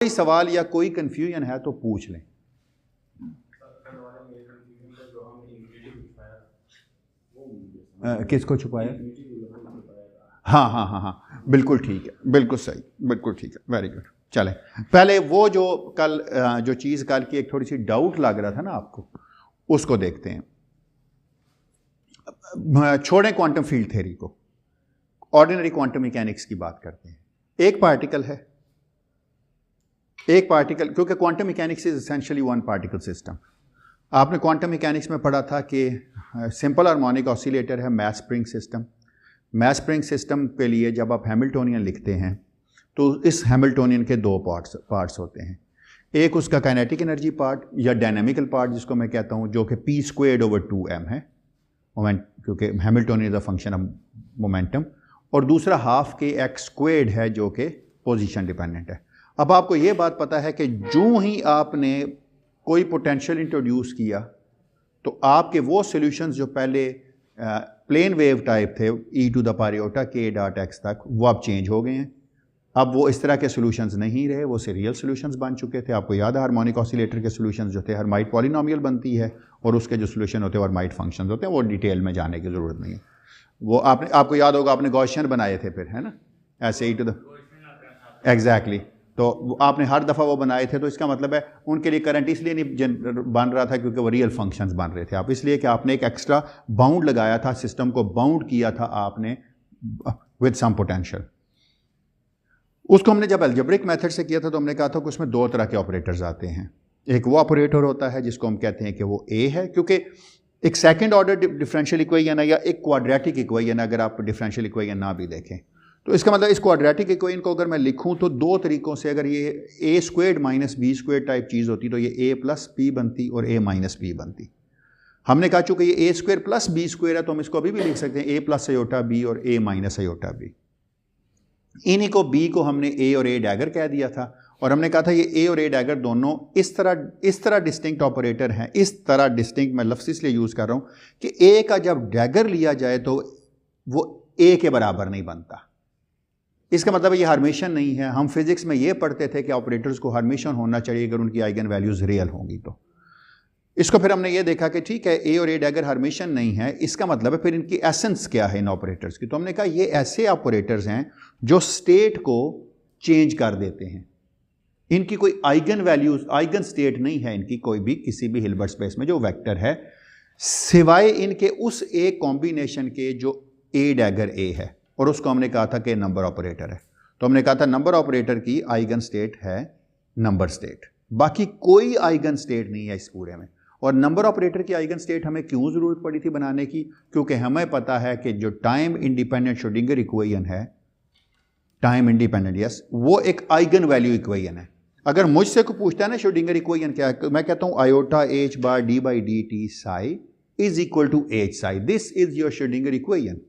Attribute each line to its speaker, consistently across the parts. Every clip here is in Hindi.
Speaker 1: कोई सवाल या कोई कंफ्यूजन है तो पूछ लें। किसको छुपाया? हाँ हाँ हाँ हाँ, बिल्कुल ठीक है, बिल्कुल सही, बिल्कुल ठीक है, वेरी गुड। चलें, पहले वो जो कल जो चीज़ कल की एक थोड़ी सी डाउट लग रहा था ना आपको, उसको देखते हैं। छोड़ें क्वांटम फील्ड थ्योरी को, ऑर्डिनरी क्वांटम मैकेनिक्स की बात करते हैं। एक पार्टिकल है, एक पार्टिकल, क्योंकि quantum mechanics is essentially one particle system. आपने क्वांटम मैकेनिक्स में पढ़ा था कि सिंपल हार्मोनिक ऑसिलेटर है mass spring system. Mass spring system के लिए जब आप हैमिल्टोनियन लिखते हैं तो इस हैमिल्टोनियन के दो पार्ट्स होते हैं। एक उसका काइनेटिक एनर्जी पार्ट या डायनामिकल पार्ट जिसको मैं कहता हूँ, जो कि p²/2m है, मोमेंट, क्योंकि Hamiltonian is a function of momentum. और दूसरा हाफ के x² है जो कि पोजीशन डिपेंडेंट है। अब आपको ये बात पता है कि जो ही आपने कोई पोटेंशियल इंट्रोड्यूस किया तो आपके वो सॉल्यूशंस जो पहले प्लेन वेव टाइप थे e⁻k⁴x तक, वो अब चेंज हो गए हैं। अब वो इस तरह के सॉल्यूशंस नहीं रहे, वो सीरियल सॉल्यूशंस बन चुके थे। आपको याद है हार्मोनिक ऑसिलेटर के सॉल्यूशंस जो थे, हर्माइट पॉलिनोमियल बनती है और उसके जो सॉल्यूशन होते हैं हर्माइट फंक्शंस होते हैं। वो डिटेल में जाने की ज़रूरत नहीं है। वो आपको याद होगा आपने गॉसियन बनाए थे फिर, है ना, ऐसे एग्जैक्टली। तो आपने हर दफ़ा वो बनाए थे, तो इसका मतलब है उनके लिए करंट इसलिए नहीं बन रहा था क्योंकि वो रियल फंक्शंस बन रहे थे। आप इसलिए कि आपने एक एक्स्ट्रा बाउंड लगाया था, सिस्टम को बाउंड किया था आपने विद सम पोटेंशियल। उसको हमने जब अलजेब्रिक मेथड से किया था तो हमने कहा था कि उसमें दो तरह के ऑपरेटर्स आते हैं। एक वो ऑपरेटर होता है जिसको हम कहते हैं कि वो ए है, क्योंकि एक सेकेंड ऑर्डर डिफरेंशियल इक्वेशन है या एक क्वाड्रेटिक इक्वेशन है, अगर आप डिफरेंशियल इक्वेशन ना भी देखें तो इसका मतलब इस क्वाड्रेटिक इक्वेशन को अगर मैं लिखूं तो दो तरीकों से, अगर ये a² - b² टाइप चीज़ होती तो ये a+p बनती और a - p बनती। हमने कहा चूंकि ये a² + b² है तो हम इसको अभी भी लिख सकते हैं a+ iota b और a - iota b। इन्हीं को b को हमने a और a डैगर कह दिया था और हमने कहा था ये a और a डैगर दोनों इस तरह डिस्टिंक्ट ऑपरेटर हैं। इस तरह डिस्टिंक्ट मैं लफ्ज़ इसलिए यूज़ कर रहा हूँ कि a का जब डैगर लिया जाए तो वो a के बराबर नहीं बनता। इसका मतलब ये हर्मिशन नहीं है। हम फिजिक्स में ये पढ़ते थे कि ऑपरेटर्स को हर्मिशन होना चाहिए अगर उनकी आइगन वैल्यूज़ रियल होंगी। तो इसको फिर हमने ये देखा कि ठीक है, ए और ए डैगर हर्मिशन नहीं है, इसका मतलब है फिर इनकी एसेंस क्या है इन ऑपरेटर्स की। तो हमने कहा ये ऐसे ऑपरेटर्स हैं जो स्टेट को चेंज कर देते हैं। इनकी कोई आइगन वैल्यूज, आइगन स्टेट नहीं है इनकी कोई भी किसी भी हिल्बर्ट स्पेस में जो वेक्टर है, सिवाय इनके उस ए कॉम्बिनेशन के जो ए डैगर ए है, और उसको हमने कहा था कि नंबर ऑपरेटर है। तो हमने कहा था नंबर ऑपरेटर की आइगन स्टेट है नंबर स्टेट, बाकी कोई आइगन स्टेट नहीं है इस पूरे में। और नंबर ऑपरेटर की आइगन स्टेट हमें क्यों ज़रूरत पड़ी थी बनाने की? क्योंकि हमें पता है कि जो टाइम इंडिपेंडेंट श्रोडिंगर इक्वेशन है, टाइम इंडिपेंडेंट, यस, वो एक आइगन वैल्यू इक्वेशन है। अगर मुझसे कोई पूछता है ना श्रोडिंगर इक्वेशन क्या है, मैं कहता हूँ iota h/d/dt psi is equal to h psi। This is your Schrodinger equation.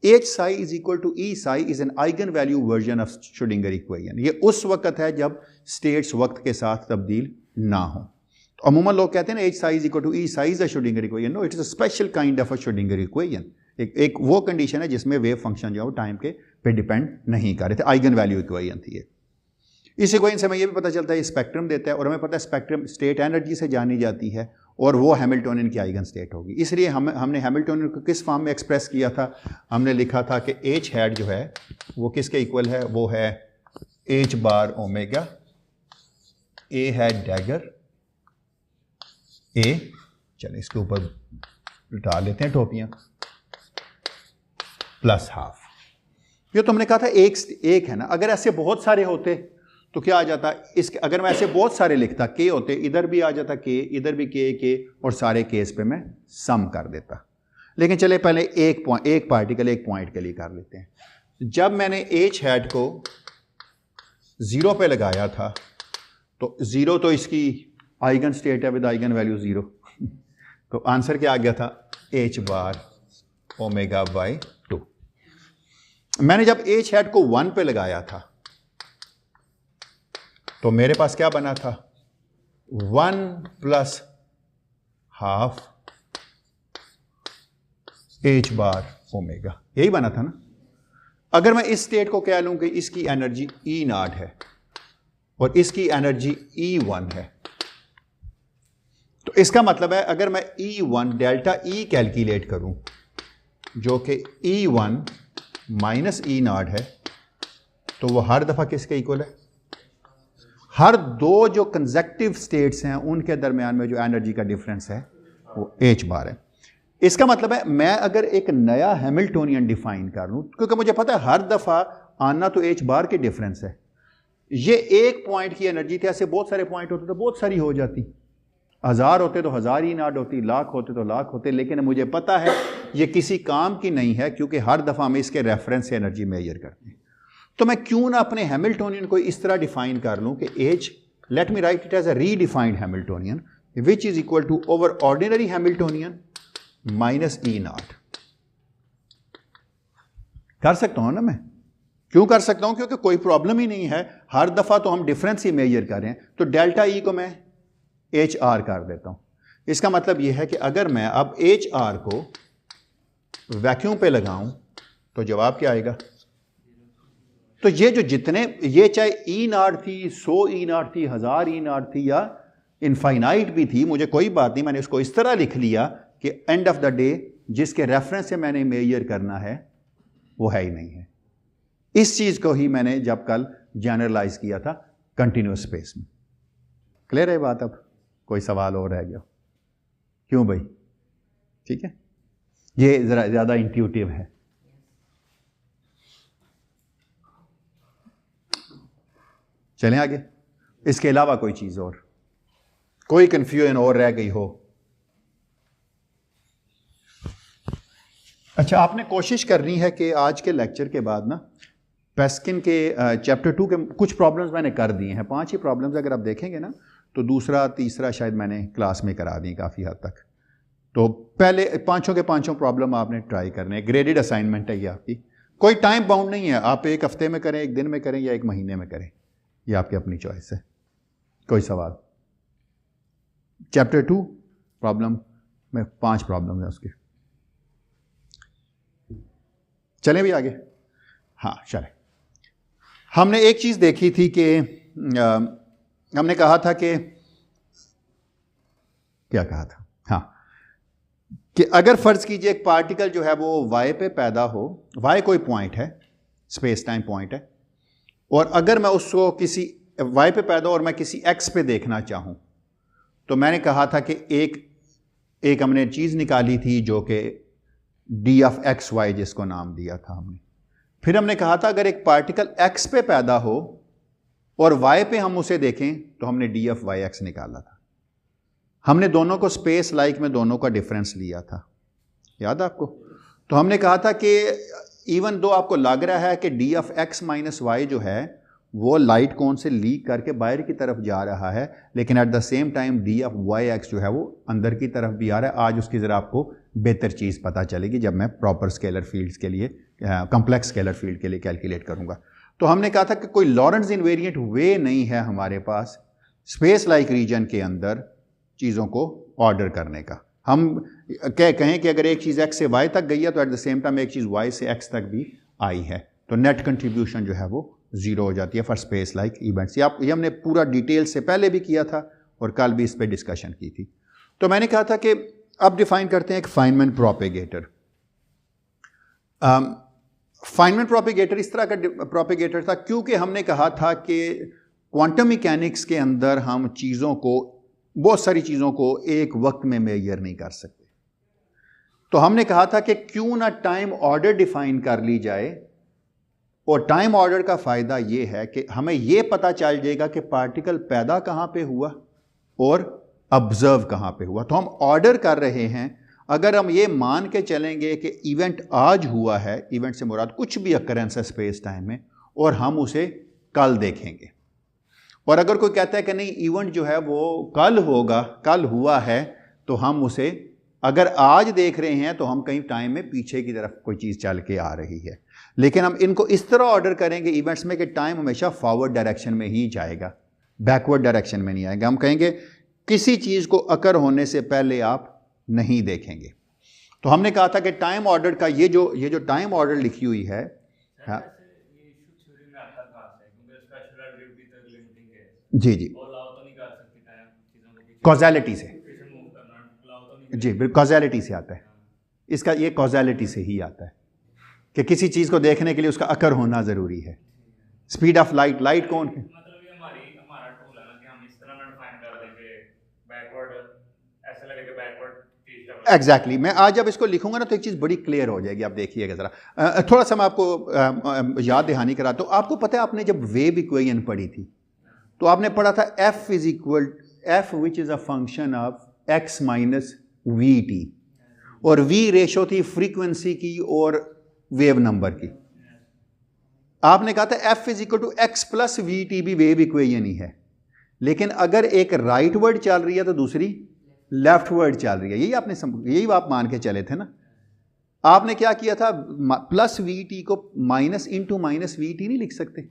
Speaker 1: h psi is equal to e psi is an eigen value version of Schrodinger equation. ये उस वक्त है जब स्टेट्स वक्त के साथ तब्दील ना हो। तो अमूमन लोग कहते हैं ना h psi is equal to e psi is a Schrodinger equation. No, it is a special kind of a Schrodinger equation. एक वो कंडीशन है जिसमें वेव फंक्शन जो है टाइम के पे डिपेंड नहीं कर रहे थे, आइगन वैल्यू इक्वेशन थी ये। इस इक्वेशन से हमें ये भी पता चलता है ये स्पेक्ट्रम देता है और हमें पता है स्पेक्ट्रम स्टेट एनर्जी से जानी जाती है और वो हैमिल्टोनियन की आइगन स्टेट होगी। इसलिए हमने हैमिल्टोनियन को किस फॉर्म में एक्सप्रेस किया था? हमने लिखा था कि h हैड जो है वो किसके इक्वल है? वो है h⁻ω, a है डैगर a, चलिए इसके ऊपर डाल लेते हैं टोपियां, प्लस हाफ। ये तो हमने कहा था एक है ना। अगर ऐसे बहुत सारे होते तो क्या आ जाता? इसके अगर मैं ऐसे बहुत सारे लिखता, के होते, इधर भी आ जाता के, इधर भी के और सारे केस पे मैं सम कर देता। लेकिन चले पहले एक पार्टिकल एक पॉइंट के लिए कर लेते हैं। जब मैंने h हैड को 0 पे लगाया था तो 0 तो इसकी आइगन स्टेट है विद आइगन वैल्यू 0। तो आंसर क्या आ गया था? h⁻ω/2। मैंने जब h हैड को 1 पे लगाया था तो मेरे पास क्या बना था? 1 + ½ h⁻ω, यही बना था ना। अगर मैं इस स्टेट को कह लूं कि इसकी एनर्जी E0 है और इसकी एनर्जी E1 है। तो इसका मतलब है अगर मैं E1 डेल्टा E कैलकुलेट करूं जो कि E1 माइनस E0 है, तो वो हर दफा किसके इक्वल है? हर दो जो कंसेक्टिव स्टेट्स हैं उनके दरमियान में जो एनर्जी का डिफरेंस है वो h बार है। इसका मतलब है मैं अगर एक नया हैमिल्टोनियन डिफाइन कर लूं, क्योंकि मुझे पता है हर दफा आना तो h बार के डिफरेंस है, ये एक पॉइंट की एनर्जी थी, ऐसे बहुत सारे पॉइंट होते तो बहुत सारी हो जाती, 1000 होते तो 1000 E0 होती, लाख होते तो लाख होते, लेकिन मुझे पता है ये किसी काम की नहीं है क्योंकि हर दफा हम इसके रेफरेंस से एनर्जी मेजर करते हैं। तो मैं क्यों ना अपने हैमिल्टोनियन को इस तरह डिफाइन कर लूं कि h, let me write it as a redefined Hamiltonian which is equal to over ordinary Hamiltonian minus E0। कर सकता हूं ना मैं? क्यों कर सकता हूं? क्योंकि कोई प्रॉब्लम ही नहीं है, हर दफा तो हम डिफरेंस ही मेजर कर रहे हैं। तो डेल्टा E को मैं HR कर देता हूं। इसका मतलब यह है कि अगर मैं अब HR को वैक्यूम पे लगाऊं तो जवाब क्या आएगा? तो ये जो जितने, ये चाहे E0 थी, 100 E0 थी, 1000 E0 थी या इनफाइनाइट भी थी, मुझे कोई बात नहीं, मैंने इसको इस तरह लिख लिया कि एंड ऑफ द डे जिसके रेफरेंस से मैंने मेजर करना है वो है ही नहीं है। इस चीज को ही मैंने जब कल जनरलाइज किया था कंटिन्यूअस स्पेस में। क्लियर है बात? अब कोई सवाल और रह गया? क्यों भाई? ठीक है, ये जरा ज्यादा इंट्यूटिव है। चलें आगे। इसके अलावा कोई चीज और, कोई कंफ्यूजन और रह गई हो? अच्छा, आपने कोशिश करनी है कि आज के लेक्चर के बाद ना पेस्किन के चैप्टर 2 के कुछ प्रॉब्लम्स मैंने कर दिए हैं, 5 ही प्रॉब्लम्स अगर आप देखेंगे ना तो दूसरा तीसरा शायद मैंने क्लास में करा दिए काफ़ी हद तक। तो पहले पांचों के पांचों प्रॉब्लम आपने ट्राई करने, ग्रेडेड असाइनमेंट है ये आपकी, कोई टाइम बाउंड नहीं है, आप एक हफ्ते में करें, एक दिन में करें या एक महीने में करें, ये आपकी अपनी चॉइस है। कोई सवाल? चैप्टर 2 प्रॉब्लम में 5 प्रॉब्लम है उसके। चलें भी आगे। हाँ चलें। हमने एक चीज देखी थी कि हमने कहा था कि, क्या कहा था? हाँ, कि अगर फर्ज कीजिए एक पार्टिकल जो है वो y पे पैदा हो, y कोई पॉइंट है, स्पेस टाइम पॉइंट है, और अगर मैं उसको किसी y पे पैदा हो और मैं किसी x पे देखना चाहूं, तो मैंने कहा था कि एक हमने चीज निकाली थी जो कि d ऑफ एक्स वाई जिसको नाम दिया था हमने। फिर हमने कहा था अगर एक पार्टिकल x पे पैदा हो और y पे हम उसे देखें तो हमने d ऑफ वाई एक्स निकाला था। हमने दोनों को स्पेस लाइक में दोनों का डिफरेंस लिया था, याद है आपको? तो हमने कहा था कि इवन दो आपको लग रहा है कि d of x minus y जो है वो लाइट कोन से लीक करके बाहर की तरफ जा रहा है, लेकिन at the same time d of y x जो है वो अंदर की तरफ भी आ रहा है। आज उसकी ज़रा आपको बेहतर चीज़ पता चलेगी जब मैं प्रॉपर स्केलर फील्ड्स के लिए, कॉम्प्लेक्स स्केलर फील्ड के लिए कैलकुलेट करूंगा। तो हमने कहा था कि कोई लॉरेंट्ज इनवेरिएंट वे नहीं है हमारे पास स्पेस लाइक रीजन के अंदर चीज़ों को ऑर्डर करने का। हम कहें कि अगर एक चीज़ x से y तक गई है तो एट द सेम टाइम एक चीज़ y से x तक भी आई है, तो नेट कंट्रीब्यूशन जो है वो 0 हो जाती है फॉर स्पेस लाइक इवेंट्स। ये हमने पूरा डिटेल से पहले भी किया था और कल भी इस पर डिस्कशन की थी। तो मैंने कहा था कि अब डिफाइन करते हैं एक फाइनमैन प्रोपेगेटर। फाइनमैन प्रोपेगेटर इस तरह का प्रोपेगेटर था क्योंकि हमने कहा था कि क्वांटम मैकेनिक्स के अंदर हम चीज़ों को, बहुत सारी चीज़ों को एक वक्त में मेजर नहीं कर सकते। तो हमने कहा था कि क्यों ना टाइम ऑर्डर डिफाइन कर ली जाए, और टाइम ऑर्डर का फ़ायदा ये है कि हमें ये पता चल जाएगा कि पार्टिकल पैदा कहाँ पे हुआ और ऑब्जर्व कहाँ पे हुआ। तो हम ऑर्डर कर रहे हैं। अगर हम ये मान के चलेंगे कि इवेंट आज हुआ है, इवेंट से मुराद कुछ भी अकरेंस है स्पेस टाइम में, और हम उसे कल देखेंगे, और अगर कोई कहता है कि नहीं इवेंट जो है वो कल होगा, कल हुआ है, तो हम उसे अगर आज देख रहे हैं तो हम कहीं टाइम में पीछे की तरफ कोई चीज़ चल के आ रही है। लेकिन हम इनको इस तरह ऑर्डर करेंगे इवेंट्स में कि टाइम हमेशा फॉरवर्ड डायरेक्शन में ही जाएगा, बैकवर्ड डायरेक्शन में नहीं आएगा। हम कहेंगे किसी चीज़ को अकर होने से पहले आप नहीं देखेंगे। तो हमने कहा था कि टाइम ऑर्डर का ये जो टाइम ऑर्डर लिखी हुई है, हाँ, जी जी, कॉजैलिटी से, जी बिल्कुल कॉजैलिटी से आता है, इसका ये कॉजैलिटी से ही आता है कि किसी चीज़ को देखने के लिए उसका अकर होना ज़रूरी है। स्पीड ऑफ लाइट, लाइट कौन है, एग्जैक्टली मैं आज जब इसको लिखूंगा ना तो एक चीज़ बड़ी क्लियर हो जाएगी, आप देखिएगा ज़रा। थोड़ा सा मैं आपको याद दहानी कराता हूँ। आपको पता है आपने जब वेव इक्वेशन पढ़ी थी तो आपने पढ़ा था f is equal f which is a function of x minus v t, और वी रेशो थी फ्रीक्वेंसी की और वेव नंबर की। आपने कहा था f is equal to x plus v t भी वेव इक्वेशन ही है, लेकिन अगर एक राइट वर्ड चल रही है तो दूसरी लेफ्ट वर्ड चल रही है, यही आप मान के चले थे ना। आपने क्या किया था, प्लस वी टी को minus into minus v T नहीं लिख सकते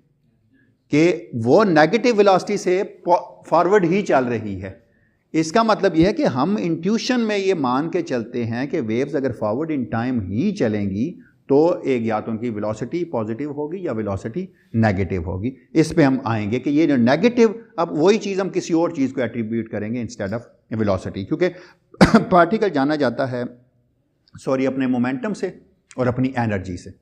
Speaker 1: कि वो नेगेटिव वेलोसिटी से फॉरवर्ड ही चल रही है। इसका मतलब यह है कि हम इंट्यूशन में ये मान के चलते हैं कि वेव्स अगर फॉरवर्ड इन टाइम ही चलेंगी तो एक या तो उनकी वेलोसिटी पॉजिटिव होगी या वेलोसिटी नेगेटिव होगी। इस पे हम आएंगे कि ये जो नेगेटिव, अब वही चीज़ हम किसी और चीज़ को एट्रीब्यूट करेंगे इंस्टेड ऑफ वेलोसिटी, क्योंकि पार्टिकल जाना जाता है अपने मोमेंटम से और अपनी एनर्जी से,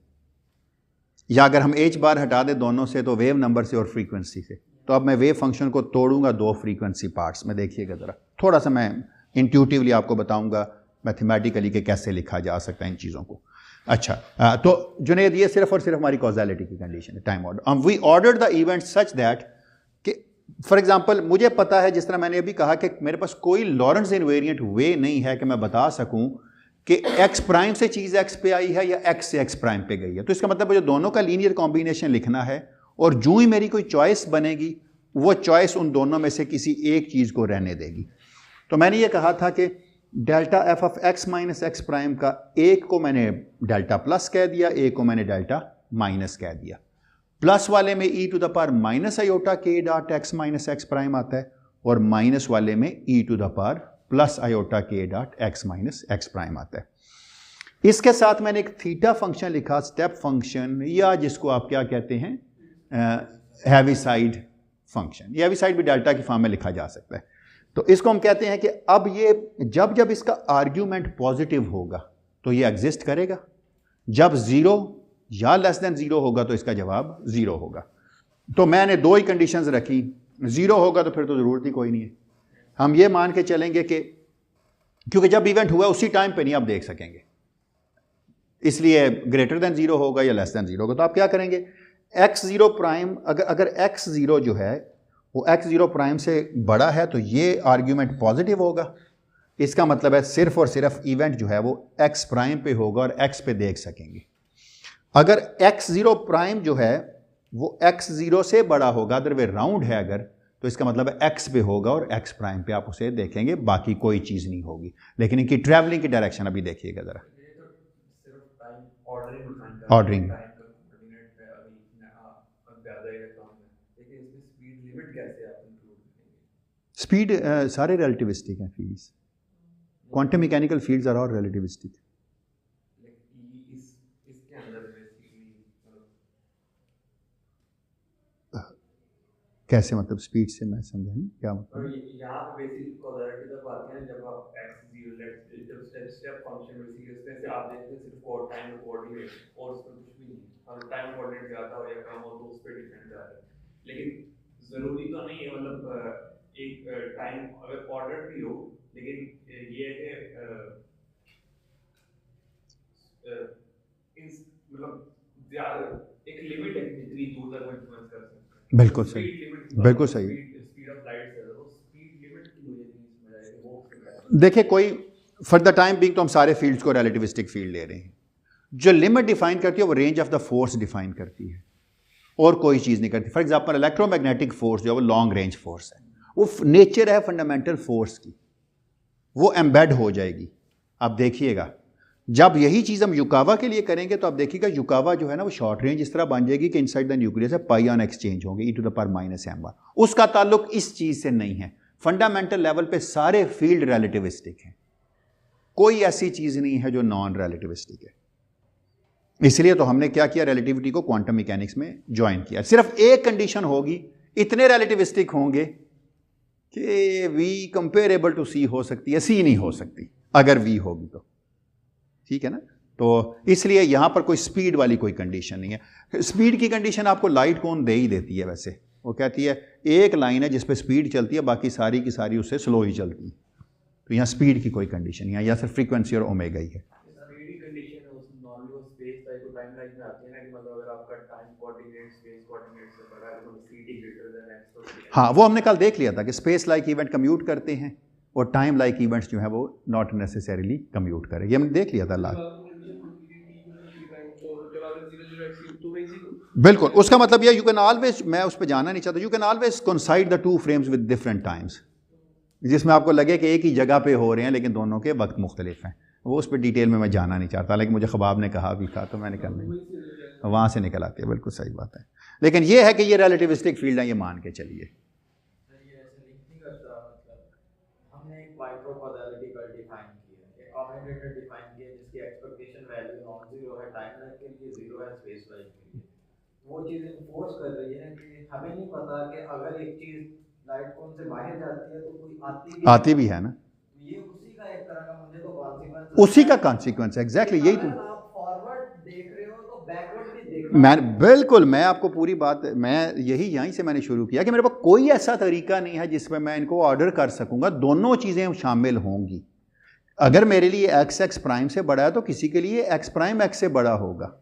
Speaker 1: या अगर हम एच बार हटा दें दोनों से तो वेव नंबर से और फ्रीक्वेंसी से। तो अब मैं वेव फंक्शन को तोड़ूंगा दो फ्रीक्वेंसी पार्ट्स में, देखिएगा ज़रा, थोड़ा सा मैं इंट्यूटिवली आपको बताऊंगा मैथमेटिकली कि कैसे लिखा जा सकता है इन चीज़ों को। अच्छा, तो जुनेद ये सिर्फ और सिर्फ हमारी कॉजैलिटी की कंडीशन है, time order. We order the event such that कि फॉर एग्जांपल मुझे पता है, जिस तरह मैंने अभी कहा कि मेरे पास कोई लॉरेंस इनवेरिएंट वे नहीं है कि मैं बता सकूं कि एक्स प्राइम से चीज़ एक्स पे आई है या एक्स से एक्स प्राइम पे गई है। तो इसका मतलब मुझे दोनों का लीनियर कॉम्बिनेशन लिखना है, और जो ही मेरी कोई चॉइस बनेगी वो चॉइस उन दोनों में से किसी एक चीज़ को रहने देगी। तो मैंने ये कहा था कि delta f of x minus x prime का एक को मैंने डेल्टा प्लस कह दिया, एक को मैंने डेल्टा माइनस कह दिया। प्लस वाले में e to the power minus iota k dot x minus x prime आता है, और माइनस वाले में e to the power plus iota k dot x minus x prime आता है। इसके साथ मैंने एक थीटा फंक्शन लिखा, स्टेप फंक्शन, या जिसको आप क्या कहते हैं, हैवीसाइड फंक्शन। ये हैवीसाइड भी डेल्टा की फॉर्म में लिखा जा सकता है। तो इसको हम कहते हैं कि अब ये जब जब इसका आर्ग्यूमेंट पॉजिटिव होगा तो ये एग्जिस्ट करेगा, जब जीरो या लेस देन जीरो होगा तो इसका जवाब जीरो होगा। तो मैंने दो ही कंडीशंस रखी, जीरो होगा तो फिर तो ज़रूरत ही कोई नहीं है। हम ये मान के चलेंगे कि क्योंकि जब इवेंट हुआ उसी टाइम पे नहीं आप देख सकेंगे, इसलिए ग्रेटर देन जीरो होगा या लेस देन जीरो होगा। तो आप क्या करेंगे, एक्स जीरो प्राइम, अगर एक्स जीरो जो है वो एक्स जीरो प्राइम से बड़ा है तो ये आर्ग्यूमेंट पॉजिटिव होगा। इसका मतलब है सिर्फ और सिर्फ इवेंट जो है वो एक्स प्राइम पे होगा और एक्स पे देख सकेंगे। अगर एक्स जीरो प्राइम जो है वो एक्स जीरो से बड़ा होगा, अदर वे राउंड है अगर, तो इसका मतलब है एक्स पे होगा और एक्स प्राइम पे आप उसे देखेंगे, बाकी कोई चीज़ नहीं होगी। लेकिन इनकी ट्रैवलिंग की डायरेक्शन अभी देखिएगा ज़रा, ऑर्डरिंग स्पीड सारे रिलेटिविस्टिक हैं fields, quantum mechanical fields are all relativistic. कैसे मतलब स्पीड से, मैं समझा नहीं क्या मतलब।
Speaker 2: यहाँ पे बेसिक कॉजैलिटी तब आती है जब आप x जीरो जब स्टेप फंक्शन बेसिकली इसमें से आप देखते हैं सिर्फ और टाइम कोऑर्डिनेट और उसमें कुछ भी नहीं, अगर टाइम कोऑर्डिनेट ज़्यादा हो या कम हो तो उस पर डिपेंड करता है। लेकिन ज़रूरी तो नहीं है, मतलब एक टाइम अगर ऑर्डर भी हो, लेकिन ये है कि मतलब एक लिमिट है जितनी दूर तक इन्फ्लुएंस कर सकते हैं।
Speaker 1: बिल्कुल सही, बिल्कुल सही। देखिए कोई फॉर द टाइम बिंग तो हम सारे फील्ड्स को रिलेटिविस्टिक फील्ड ले रहे हैं। जो लिमिट डिफाइन करती है वो range of the force define करती है और कोई चीज़ नहीं करती। फॉर एग्जांपल इलेक्ट्रोमैग्नेटिक फोर्स जो है वो लॉन्ग रेंज फोर्स है, वो नेचर है फंडामेंटल फोर्स की, वो एम्बेड हो जाएगी। आप देखिएगा जब यही चीज़ हम युकावा के लिए करेंगे तो आप देखिएगा युकावा जो है ना वो शॉर्ट रेंज इस तरह बन जाएगी कि इनसाइड द न्यूक्लियस है पाई ऑन एक्सचेंज होंगे e to the power minus m1। उसका ताल्लुक इस चीज़ से नहीं है। फंडामेंटल लेवल पे सारे फील्ड रिलेटिविस्टिक हैं, कोई ऐसी चीज़ नहीं है जो नॉन रिलेटिविस्टिक है। इसलिए तो हमने क्या किया, रिलेटिविटी को क्वांटम मैकेनिक्स में ज्वाइन किया। सिर्फ एक कंडीशन होगी, इतने रिलेटिविस्टिक होंगे कि वी कंपेरेबल टू सी हो सकती है, सी नहीं हो सकती अगर वी होगी तो, ठीक है ना। तो इसलिए यहां पर कोई स्पीड वाली कोई कंडीशन नहीं है। स्पीड की कंडीशन आपको लाइट कोन दे ही देती है। वैसे वो कहती है एक लाइन है जिस पे स्पीड चलती है, बाकी सारी की सारी उससे स्लो ही चलती है। तो यहाँ स्पीड की कोई कंडीशन नहीं है, यहाँ सिर्फ फ्रीक्वेंसी और ओमेगा ही है। हाँ, वो हमने कल देख लिया था कि स्पेस लाइक इवेंट कम्यूट करते हैं और टाइम लाइक इवेंट्स जो है वो नॉट नेसेसरीली कम्यूट करें, ये हमने देख लिया था लास्ट। बिल्कुल, उसका मतलब ये यू कैन ऑलवेज, मैं उस पर जाना नहीं चाहता, you can always coincide the two frames with different times, जिसमें आपको लगे कि एक ही जगह पे हो रहे हैं लेकिन दोनों के वक्त मुख्तलिफ हैं। वो उस पर डिटेल में मैं जाना नहीं चाहता, लेकिन मुझे ख़बाब ने कहा भी था तो मैंने कर लिया, वहाँ से निकल आती है। बिल्कुल सही बात है, लेकिन ये है कि ये रिलेटिविस्टिक फील्ड है, ये मान के चलिए।
Speaker 3: वो चीज़ इन्फोर्स कर रही है कि हमें नहीं पता कि अगर एक चीज़ लाइट कोन से बाहर जाती है तो कोई आती भी
Speaker 1: है ना,
Speaker 3: ये उसी का एक तरह का मुझे तो कॉन्सिक्वेंस,
Speaker 1: उसी का कॉन्सिक्वेंस है। एग्जैक्टली यही तो
Speaker 3: आप फॉरवर्ड देख रहे हो तो बैकवर्ड भी देख
Speaker 1: मैं बिल्कुल, मैं आपको पूरी बात, मैं यही यहीं से मैंने शुरू किया कि मेरे पास कोई ऐसा तरीका नहीं है जिसमें मैं इनको ऑर्डर कर सकूंगा, दोनों चीज़ें शामिल होंगी। अगर मेरे लिए एक्स एक्स प्राइम से बड़ा है तो किसी के लिए एक्स प्राइम एक्स से बड़ा होगा।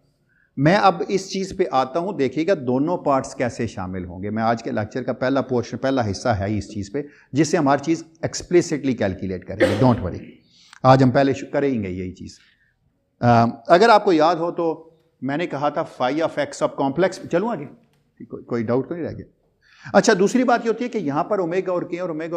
Speaker 1: मैं अब इस चीज़ पे आता हूँ, देखिएगा दोनों पार्ट्स कैसे शामिल होंगे। मैं आज के लेक्चर का पहला पोर्शन, पहला हिस्सा है इस चीज़ पे, जिससे हमारी चीज़ एक्सप्लिसिटली कैलकुलेट करेंगे। डोंट वरी, आज हम पहले करेंगे यही चीज़। अगर आपको याद हो तो मैंने कहा था phi of x of complex, चलूँ आगे, कोई डाउट तो नहीं रह गया। अच्छा, दूसरी बात ये होती है कि यहाँ पर ओमेगा और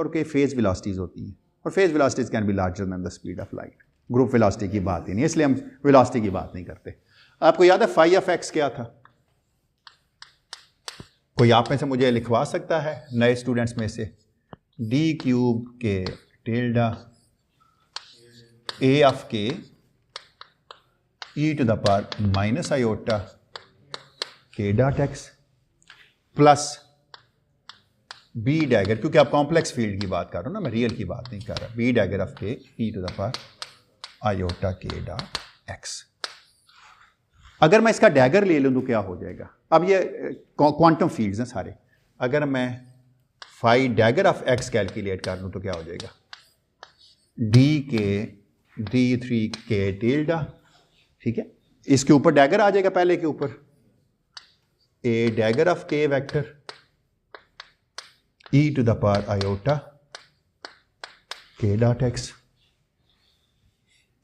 Speaker 1: के फेज वेलोसिटीज़ होती हैं, और phase velocities can be larger than the speed of light. Group velocity की बात ही नहीं, इसलिए हम वेलोसिटी की बात नहीं करते। आपको याद है फाई ऑफ एक्स क्या था? कोई आप में से मुझे लिखवा सकता है नए स्टूडेंट्स में से? D cube k tilde a of k e to the power minus iota k dot x plus b dagger, क्योंकि आप कॉम्प्लेक्स फील्ड की बात कर रहे हो ना, मैं रियल की बात नहीं कर रहा। B dagger of k e to the power iota k dot x. अगर मैं इसका डैगर ले लूँ तो क्या हो जाएगा? अब ये क्वांटम फील्ड्स हैं सारे। अगर मैं phi dagger of x calculate कर लूँ तो क्या हो जाएगा? डी के D3 के टिल्डा, ठीक है, इसके ऊपर डैगर आ जाएगा पहले के ऊपर, a dagger of k vector e to the power iota k dot x,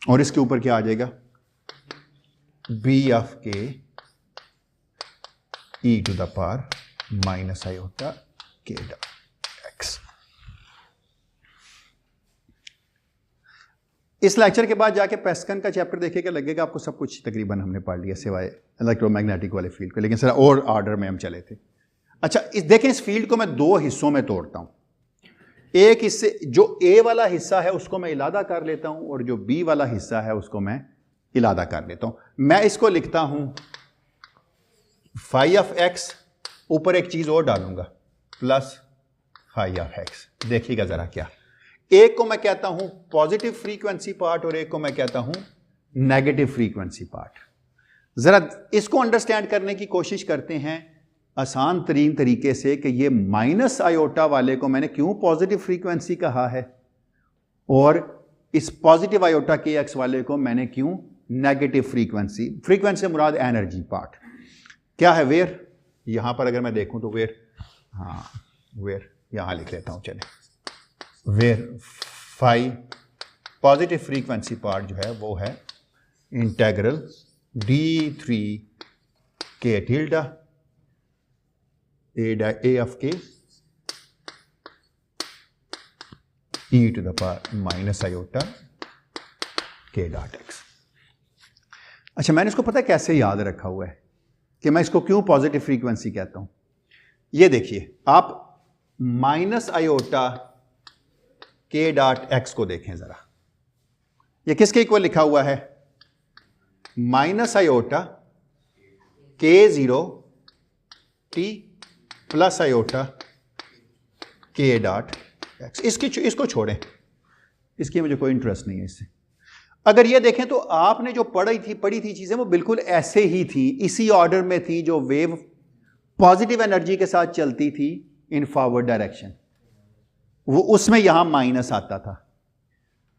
Speaker 1: और इसके ऊपर क्या आ जाएगा? B of k e to the power minus iota k dot x. इस लेक्चर के बाद जाके पेस्कन का चैप्टर देखेगा, लगेगा आपको सब कुछ तकरीबन हमने पढ़ लिया सिवाय इलेक्ट्रोमैग्नेटिक वाले फील्ड को, लेकिन सर और ऑर्डर में हम चले थे। अच्छा, देखें इस फील्ड को मैं दो हिस्सों में तोड़ता हूं। एक हिस्से जो ए वाला हिस्सा है उसको मैं इलादा कर लेता हूं, और जो बी वाला हिस्सा है उसको मैं इलादा कर लेता हूं। मैं इसको लिखता हूं फाई ऑफ एक्स, ऊपर एक चीज और डालूंगा प्लस फाई ऑफ एक्स। देखिएगा जरा क्या, एक को मैं कहता हूं पॉजिटिव फ्रीक्वेंसी पार्ट और एक को मैं कहता हूं नेगेटिव फ्रीक्वेंसी पार्ट। जरा इसको अंडरस्टैंड करने की कोशिश करते हैं आसान तरीन तरीके से कि ये माइनस आयोटा वाले को मैंने क्यों पॉजिटिव फ्रीक्वेंसी कहा है, और इस पॉजिटिव आयोटा के एक्स वाले को मैंने क्यों नेगेटिव फ्रीक्वेंसी। फ्रीक्वेंसी से मुराद एनर्जी पार्ट क्या है? वेयर, यहां पर अगर मैं देखूं तो वेयर, हाँ वेयर यहां लिख लेता हूं, चले, where phi positive frequency part जो है वो है integral D3 k tilde a of k e to the power minus iota k dot x. अच्छा, मैंने इसको पता है कैसे याद रखा हुआ है कि मैं इसको क्यों पॉजिटिव फ्रीक्वेंसी कहता हूं? ये देखिए, आप minus iota k dot x को देखें जरा, ये किसके इक्वल लिखा हुआ है? Minus iota K0 T plus iota k dot x. इसको छोड़ें, इसकी मुझे कोई इंटरेस्ट नहीं है इससे। अगर ये देखें तो आपने जो पढ़ी थी चीजें वो बिल्कुल ऐसे ही थी, इसी ऑर्डर में थी जो वेव पॉजिटिव एनर्जी के साथ चलती थी इन फॉरवर्ड डायरेक्शन, वो उसमें यहां माइनस आता था।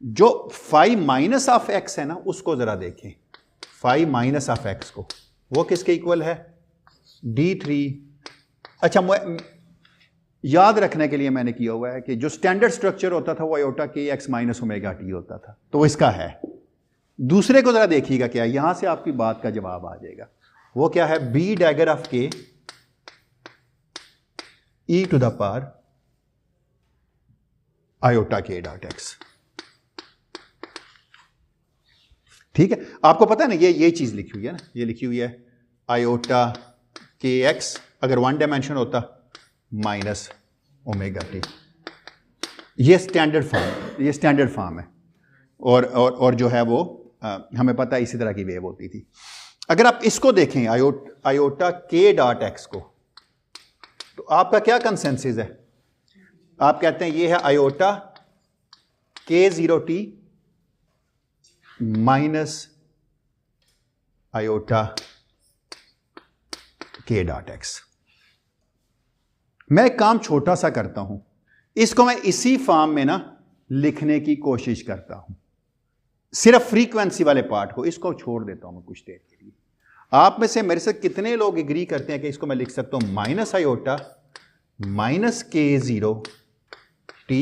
Speaker 1: जो फाई माइनस ऑफ एक्स है ना, उसको जरा देखें, फाई माइनस ऑफ एक्स को, वो किसके इक्वल है? d3। अच्छा, याद रखने के लिए मैंने किया हुआ है कि जो स्टैंडर्ड स्ट्रक्चर होता था वो आयोटा के एक्स माइनस ओमेगा टी होता था, तो वो इसका है। दूसरे को जरा देखिएगा क्या है, यहां से आपकी बात का जवाब आ जाएगा। वो क्या है? B dagger of k e to the power iota k dot x. ठीक है, आपको पता है ना, ये चीज लिखी हुई है ना, ये लिखी हुई है आयोटा के एक्स, अगर वन डायमेंशन होता माइनस ओमेगा टी। ये स्टैंडर्ड फॉर्म है। और जो है वो हमें पता है इसी तरह की वेव होती थी। अगर आप इसको देखें आयोटा के डॉट एक्स को, तो आपका क्या कंसेंसस है? आप कहते हैं ये है आयोटा के zero T minus iota k dot x. मैं एक काम छोटा सा करता हूं, इसको मैं इसी फॉर्म में ना लिखने की कोशिश करता हूं, सिर्फ फ्रीक्वेंसी वाले पार्ट को, इसको छोड़ देता हूं मैं कुछ देर के लिए। आप में से मेरे से कितने लोग एग्री करते हैं कि इसको मैं लिख सकता हूं माइनस आयोटा माइनस के जीरो टी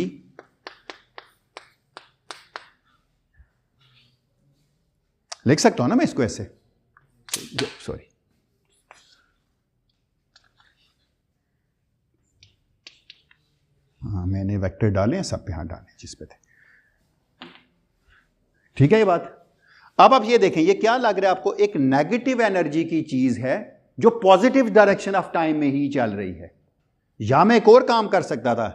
Speaker 1: लिख सकता हूं ना मैं इसको ऐसे? सॉरी, हाँ मैंने वेक्टर डाले हैं सब पे, हाँ डाले जिस पे थे। ठीक है ये बात। अब आप ये देखें, ये क्या लग रहा है आपको? एक नेगेटिव एनर्जी की चीज है जो पॉजिटिव डायरेक्शन ऑफ टाइम में ही चल रही है। या मैं एक और काम कर सकता था,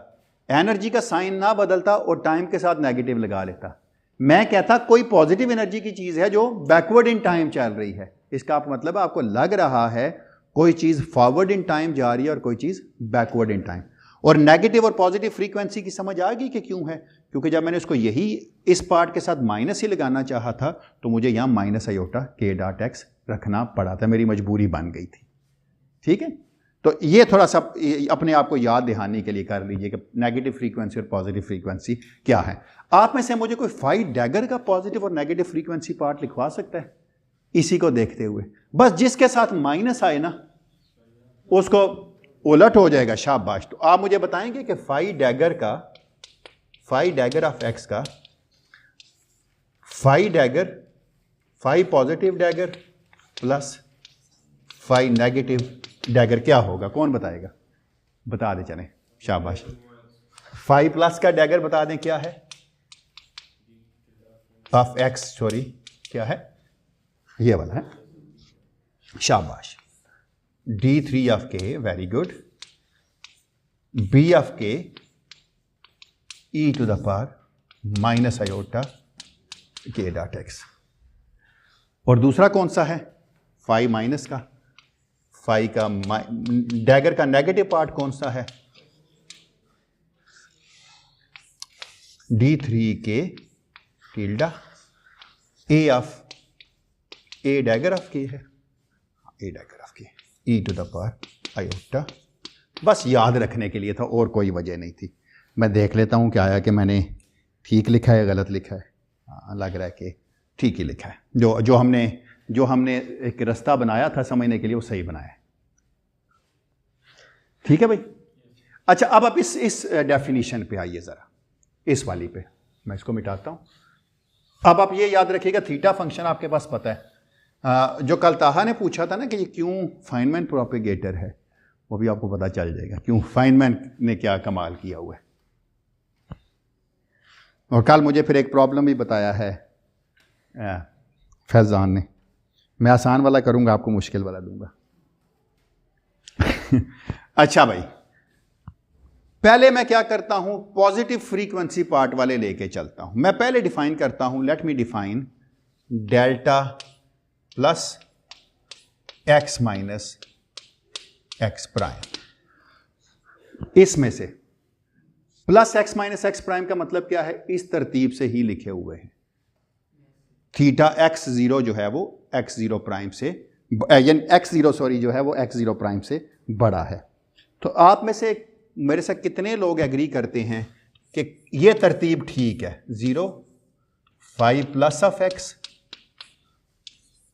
Speaker 1: एनर्जी का साइन ना बदलता और टाइम के साथ नेगेटिव लगा लेता। मैं कहता कोई पॉजिटिव एनर्जी की चीज है जो बैकवर्ड इन टाइम चल रही है। इसका आप मतलब आपको लग रहा है कोई चीज फॉरवर्ड इन टाइम जा रही है और कोई चीज बैकवर्ड इन टाइम। और नेगेटिव और पॉजिटिव फ्रीक्वेंसी की समझ आ गई कि क्यों है? क्योंकि जब मैंने इसको यही इस पार्ट के साथ माइनस ही लगाना चाहा था तो मुझे यहां minus iota k dot x रखना पड़ा था, मेरी मजबूरी बन गई थी। ठीक है, तो ये थोड़ा सा अपने आप को याद दहाने के लिए कर लीजिए कि नेगेटिव फ्रीक्वेंसी और पॉजिटिव फ्रीक्वेंसी क्या है। आप में से मुझे कोई फाई डैगर का पॉजिटिव और नेगेटिव फ्रीक्वेंसी पार्ट लिखवा सकता है इसी को देखते हुए? बस जिसके साथ माइनस आए ना उसको उलट हो जाएगा, शाबाश। तो आप मुझे बताएंगे कि फाई डैगर ऑफ एक्स का phi positive dagger plus phi negative dagger क्या होगा? कौन बताएगा? बता दे चलें, शाबाश। फाई प्लस का डैगर बता दें क्या है? ऑफ एक्स, सॉरी क्या है? ये वाला है, शाबाश। d3 of k, very good. b of k e to the power minus iota k dot x. और दूसरा कौन सा है? फाई माइनस का, फाई का डैगर का नेगेटिव पार्ट कौन सा है? d3 k tilde a of a dagger of k है, a dagger of k e to the power iota. बस याद रखने के लिए था और कोई वजह नहीं थी। मैं देख लेता हूँ क्या आया कि मैंने ठीक लिखा है या गलत लिखा है। हाँ, लग रहा है कि ठीक ही लिखा है। जो हमने एक रास्ता बनाया था समझने के लिए वो सही बनाया है। ठीक है भाई। अच्छा, अब आप इस डेफिनेशन पे आइए ज़रा, इस वाली पे। मैं इसको मिटाता हूँ। अब आप ये याद रखिएगा, थीटा फंक्शन आपके पास पता है। जो कल ताहा ने पूछा था ना कि ये क्यों फाइनमैन प्रोपेगेटर है, वो भी आपको पता चल जाएगा क्यों फाइनमैन ने क्या कमाल किया हुआ है। और कल मुझे फिर एक प्रॉब्लम भी बताया है फैज़ान ने। मैं आसान वाला करूंगा, आपको मुश्किल वाला दूंगा। अच्छा भाई, पहले मैं क्या करता हूं, पॉजिटिव फ्रीक्वेंसी पार्ट वाले लेके चलता हूं। मैं पहले डिफाइन करता हूं, let me define delta plus x minus x prime. इसमें से plus x minus x prime का मतलब क्या है, इस तरतीब से ही लिखे हुए हैं। थीटा एक्स जीरो जो है वो एक्स जीरो प्राइम से यानी एक्स जीरो सॉरी जो है वो एक्स जीरो प्राइम से बड़ा है। तो आप में से मेरे साथ कितने लोग एग्री करते हैं कि ये तरतीब ठीक है, 0 phi plus of x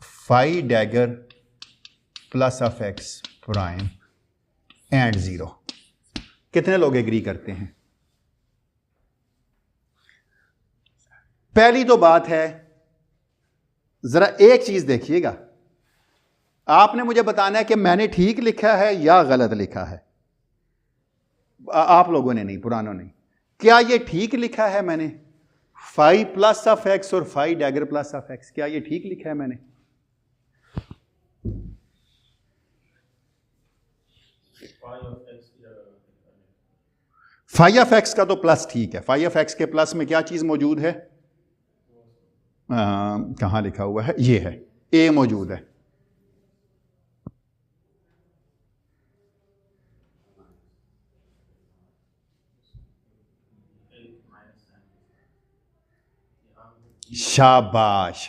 Speaker 1: phi dagger plus of x prime and 0? कितने लोग एग्री करते हैं? पहली तो बात है, जरा एक चीज देखिएगा, आपने मुझे बताना है कि मैंने ठीक लिखा है या गलत लिखा है। आप लोगों ने नहीं, पुरानों ने। क्या ये ठीक लिखा है मैंने? फाई प्लस ऑफ एक्स और phi dagger plus of x, क्या ये ठीक लिखा है मैंने? फाई ऑफ एक्स का तो प्लस ठीक है। फाई ऑफ एक्स के प्लस में क्या चीज मौजूद है? कहां लिखा हुआ है? ये है, ए मौजूद है। शाबाश,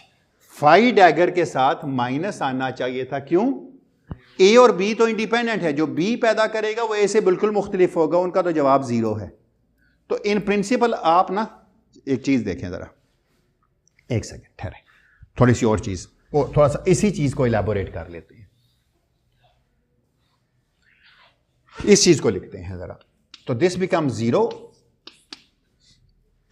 Speaker 1: फाई डैगर के साथ माइनस आना चाहिए था। क्यों? ए और बी तो इंडिपेंडेंट है, जो बी पैदा करेगा वो ए से बिल्कुल मुख्तलिफ होगा, उनका तो जवाब 0 है। तो इन प्रिंसिपल आप ना एक चीज देखें जरा, एक सेकेंड ठहरे, थोड़ी सी और चीज, थोड़ा सा इसी चीज को इलेबोरेट कर लेते हैं, इस चीज को लिखते हैं जरा। तो this become 0।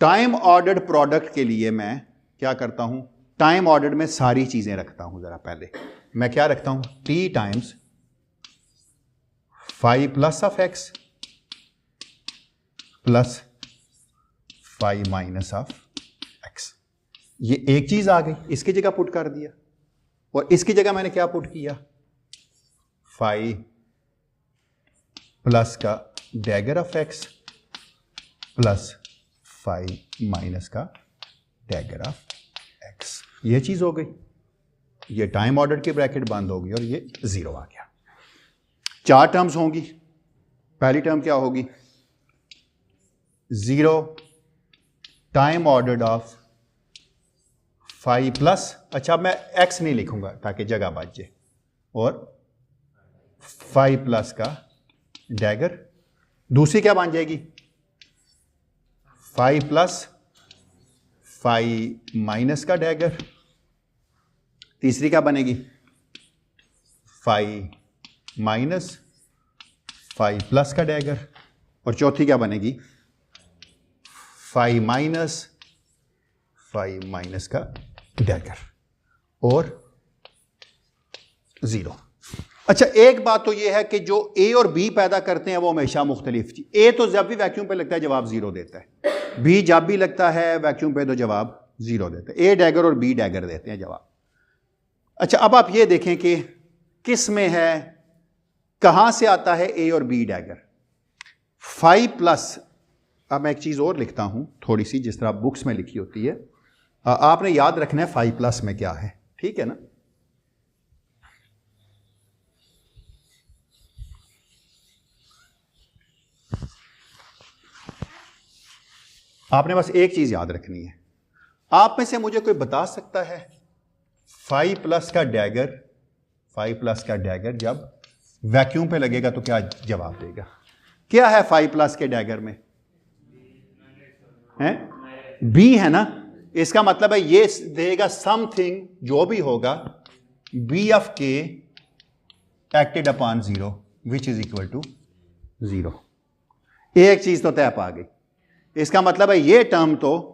Speaker 1: Time ordered product के लिए मैं क्या करता हूं, टाइम ऑर्डर्ड में सारी चीजें रखता हूं। जरा पहले मैं क्या रखता हूं, T times phi plus of x plus phi minus of x. ये एक चीज आ गई, इसकी जगह पुट कर दिया, और इसकी जगह मैंने क्या पुट किया, फाई प्लस का dagger of x plus phi minus का डैगर ऑफ एक्स। ये चीज हो गई, ये टाइम ऑर्डर की ब्रैकेट बंद होगी और ये 0 आ गया। 4 टर्म्स होंगी। पहली टर्म क्या होगी, 0 time ordered of phi plus, अच्छा मैं एक्स नहीं लिखूंगा ताकि जगह बच जाए, और फाई प्लस का डैगर। दूसरी क्या बन जाएगी, फाई प्लस फाई माइनस का डैगर। तीसरी क्या बनेगी, फाई माइनस फाई प्लस का डैगर। और चौथी क्या बनेगी, फाई माइनस फाई माइनस का डैगर और 0। अच्छा, एक बात तो यह है कि जो ए और बी पैदा करते हैं वो हमेशा मुख्तलिफ थी। ए तो जब भी वैक्यूम पे लगता है जवाब 0 देता है, बी जब भी लगता है वैक्यूम पे तो जवाब 0 देता है। ए डैगर और बी डैगर देते हैं जवाब। अच्छा, अब आप ये देखें कि किस में है, कहां से आता है ए और बी डैगर। फाई प्लस, अब मैं एक चीज और लिखता हूं थोड़ी सी, जिस तरह बुक्स में लिखी होती है, आपने याद रखना है फाई प्लस में क्या है, ठीक है ना। आपने बस एक चीज याद रखनी है। आप में से मुझे कोई बता सकता है फाई प्लस का डैगर, फाई प्लस का डैगर जब वैक्यूम पे लगेगा तो क्या जवाब देगा? क्या है फाई प्लस के डैगर में? है बी, है ना। इसका मतलब है ये देगा समथिंग, जो भी होगा, b of k acted upon 0 which is equal to 0। एक चीज तो तय पा गई, इसका मतलब है ये टर्म तो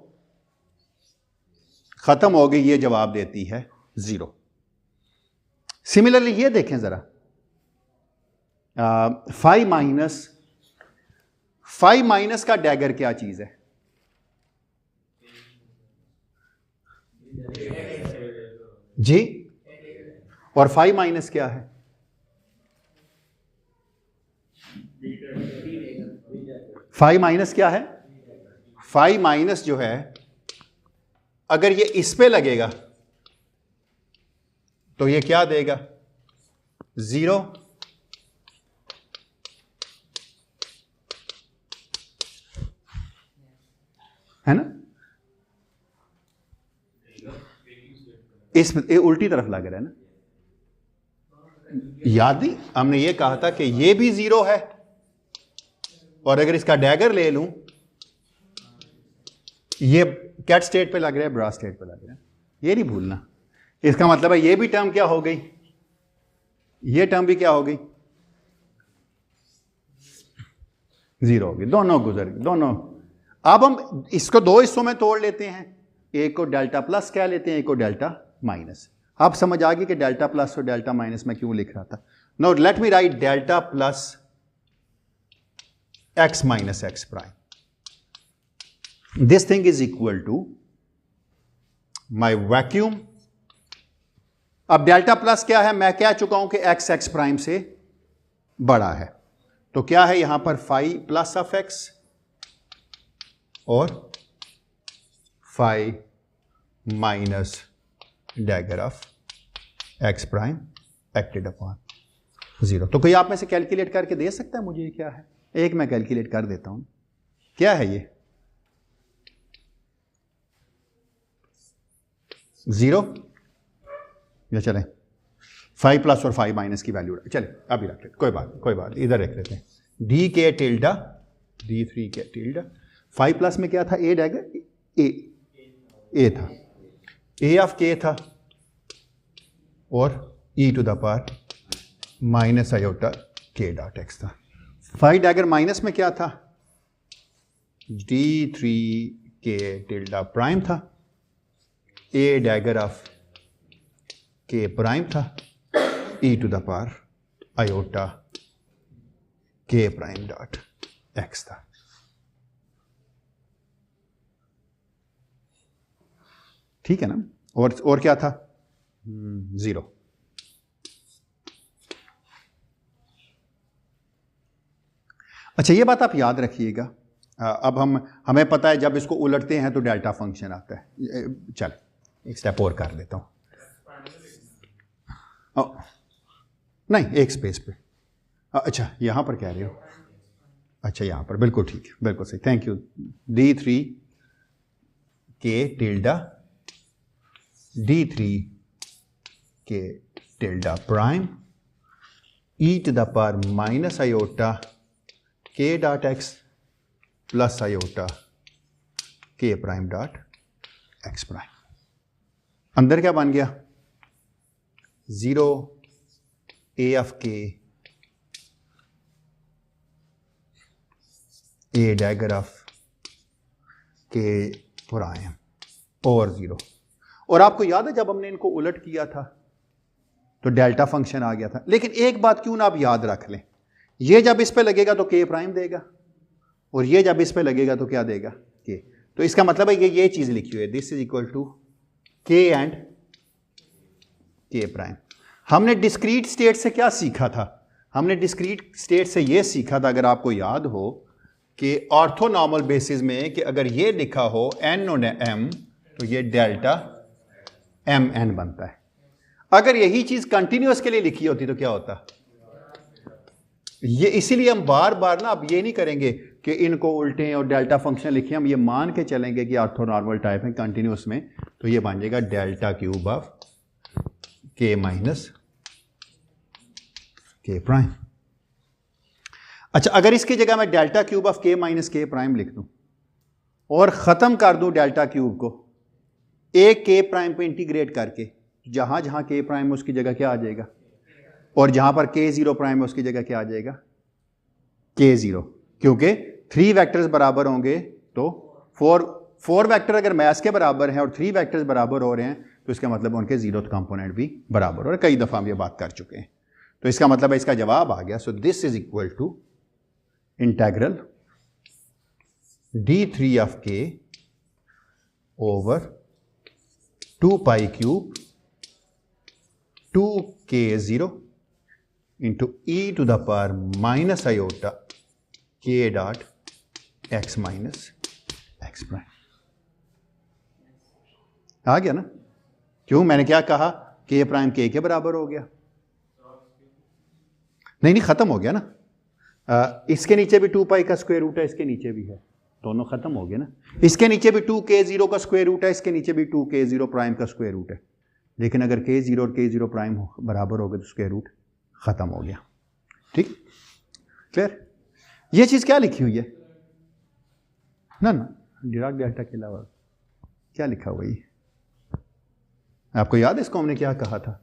Speaker 1: खत्म हो गई, ये जवाब देती है 0। सिमिलरली ये देखें जरा, फाई माइनस का डैगर क्या चीज है? जी, और फाई माइनस क्या है? फाई माइनस क्या है? फाई माइनस जो है, अगर ये इस पे लगेगा तो ये क्या देगा? 0। है ना? इस उल्टी तरफ लग रहा है ना? याद नहीं, हमने ये कहा था कि ये भी 0 है, और अगर इसका डैगर ले लूं, ये कैट स्टेट पे लग रहा है, ब्रा स्टेट पे लग रहा है, ये नहीं भूलना। इसका मतलब है ये भी टर्म क्या हो गई, ये टर्म भी क्या हो गई, 0 हो गई, दोनों गुजर गई, दोनों। अब हम इसको दो हिस्सों में तोड़ लेते हैं, एक को डेल्टा प्लस कह लेते हैं, एक को डेल्टा माइनस। आप समझ आ गई कि डेल्टा प्लस और डेल्टा माइनस में क्यों लिख रहा था। Now let me write delta plus x minus x prime, this thing is equal to my vacuum. अब डेल्टा प्लस क्या है, मैं कह चुका हूं कि एक्स एक्स प्राइम से बड़ा है, तो क्या है यहां पर फाई प्लस ऑफ एक्स और phi minus dagger of x prime acted upon 0। तो कोई आप में से कैलकुलेट करके दे सकता है मुझे ये क्या है? एक मैं कैलकुलेट कर देता हूं, क्या है ये? 0 या चलें 5 प्लस और 5 माइनस की वैल्यू चले अभी रख लेते, कोई बात इधर रख लेते हैं। डी के tilde D3 k tilde, 5 plus में क्या था, ए डैगर ए था, ए ऑफ के था, और e to the power minus iota k dot x था। 5 डैगर माइनस में क्या था, D3 के टिल्डा प्राइम था, ए डैगर ऑफ के प्राइम था, ई to the power iota k prime dot x था। ठीक है ना? और क्या था, 0। अच्छा ये बात आप याद रखिएगा। अब हमें पता है जब इसको उलटते हैं तो डेल्टा फंक्शन आता है। चल एक स्टेप और कर लेता हूं, नहीं एक स्पेस पे, अच्छा यहां पर कह रहे हो, अच्छा यहां पर, बिल्कुल ठीक है, बिल्कुल सही, thank you. D3 k tilde D3 k tilde prime e to the power minus iota k dot x plus iota k prime dot x prime. अंदर क्या बन गया, 0 a of k a dagger of k prime और 0। और आपको याद है जब हमने इनको उलट किया था तो डेल्टा फंक्शन आ गया था। लेकिन एक बात क्यों ना आप याद रख लें, ये जब इस पे लगेगा तो के प्राइम देगा, और ये जब इस पे लगेगा तो क्या देगा, के। तो इसका मतलब है ये चीज लिखी हुई है, दिस इज इक्वल टू के एंड के प्राइम। हमने डिस्क्रीट स्टेट से क्या सीखा था, हमने डिस्क्रीट स्टेट से ये सीखा था, अगर आपको याद हो, कि ऑर्थोनॉर्मल बेसिस में कि अगर ये लिखा हो एन और एम तो ये डेल्टा एम एन बनता है। अगर यही चीज कंटिन्यूअस के लिए लिखी होती तो क्या होता, ये इसीलिए हम बार बार ना अब ये नहीं करेंगे कि इनको उल्टे और डेल्टा फंक्शन लिखे, हम ये मान के चलेंगे कि ऑर्थोनॉर्मल टाइप है कंटिन्यूअस में, तो ये बन जाएगा डेल्टा क्यूब ऑफ के माइनस के प्राइम। अच्छा अगर इसकी जगह मैं डेल्टा क्यूब ऑफ के माइनस के प्राइम लिख दूं और खत्म कर दूं डेल्टा क्यूब को एक के प्राइम पे इंटीग्रेट करके, जहां जहां के प्राइम है उसकी जगह क्या आ जाएगा, और जहां पर के 0 प्राइम है उसकी जगह क्या आ जाएगा, के 0, क्योंकि 3 वेक्टर्स बराबर होंगे तो 4 वेक्टर अगर मैथ्स के बराबर हैं और 3 वेक्टर्स बराबर हो रहे हैं तो इसका मतलब उनके 0th कंपोनेंट भी बराबर हो रहे हैं। कई दफा हम ये बात कर चुके हैं, तो इसका मतलब है इसका जवाब आ गया। So this is equal to integral D3 of k over 2 pi cube 2k0 into e to the power minus iota k dot x minus x prime. आ गया ना? क्यों, मैंने क्या कहा, के प्राइम के बराबर हो गया, नहीं खत्म हो गया ना। इसके नीचे भी 2 पाई का स्क्वायर रूट है, इसके नीचे भी है, दोनों खत्म हो गए ना। इसके नीचे भी 2k0 का स्क्वायर रूट है, इसके नीचे भी 2k0 प्राइम का स्क्वायर रूट है, लेकिन अगर k0 और k0 प्राइम बराबर हो गए तो स्क्वायर रूट खत्म हो गया। ठीक, क्लियर? ये चीज क्या लिखी हुई है ना डिराक डेल्टा के अलावा क्या लिखा हुआ है? आपको याद है इसको हमने क्या कहा था?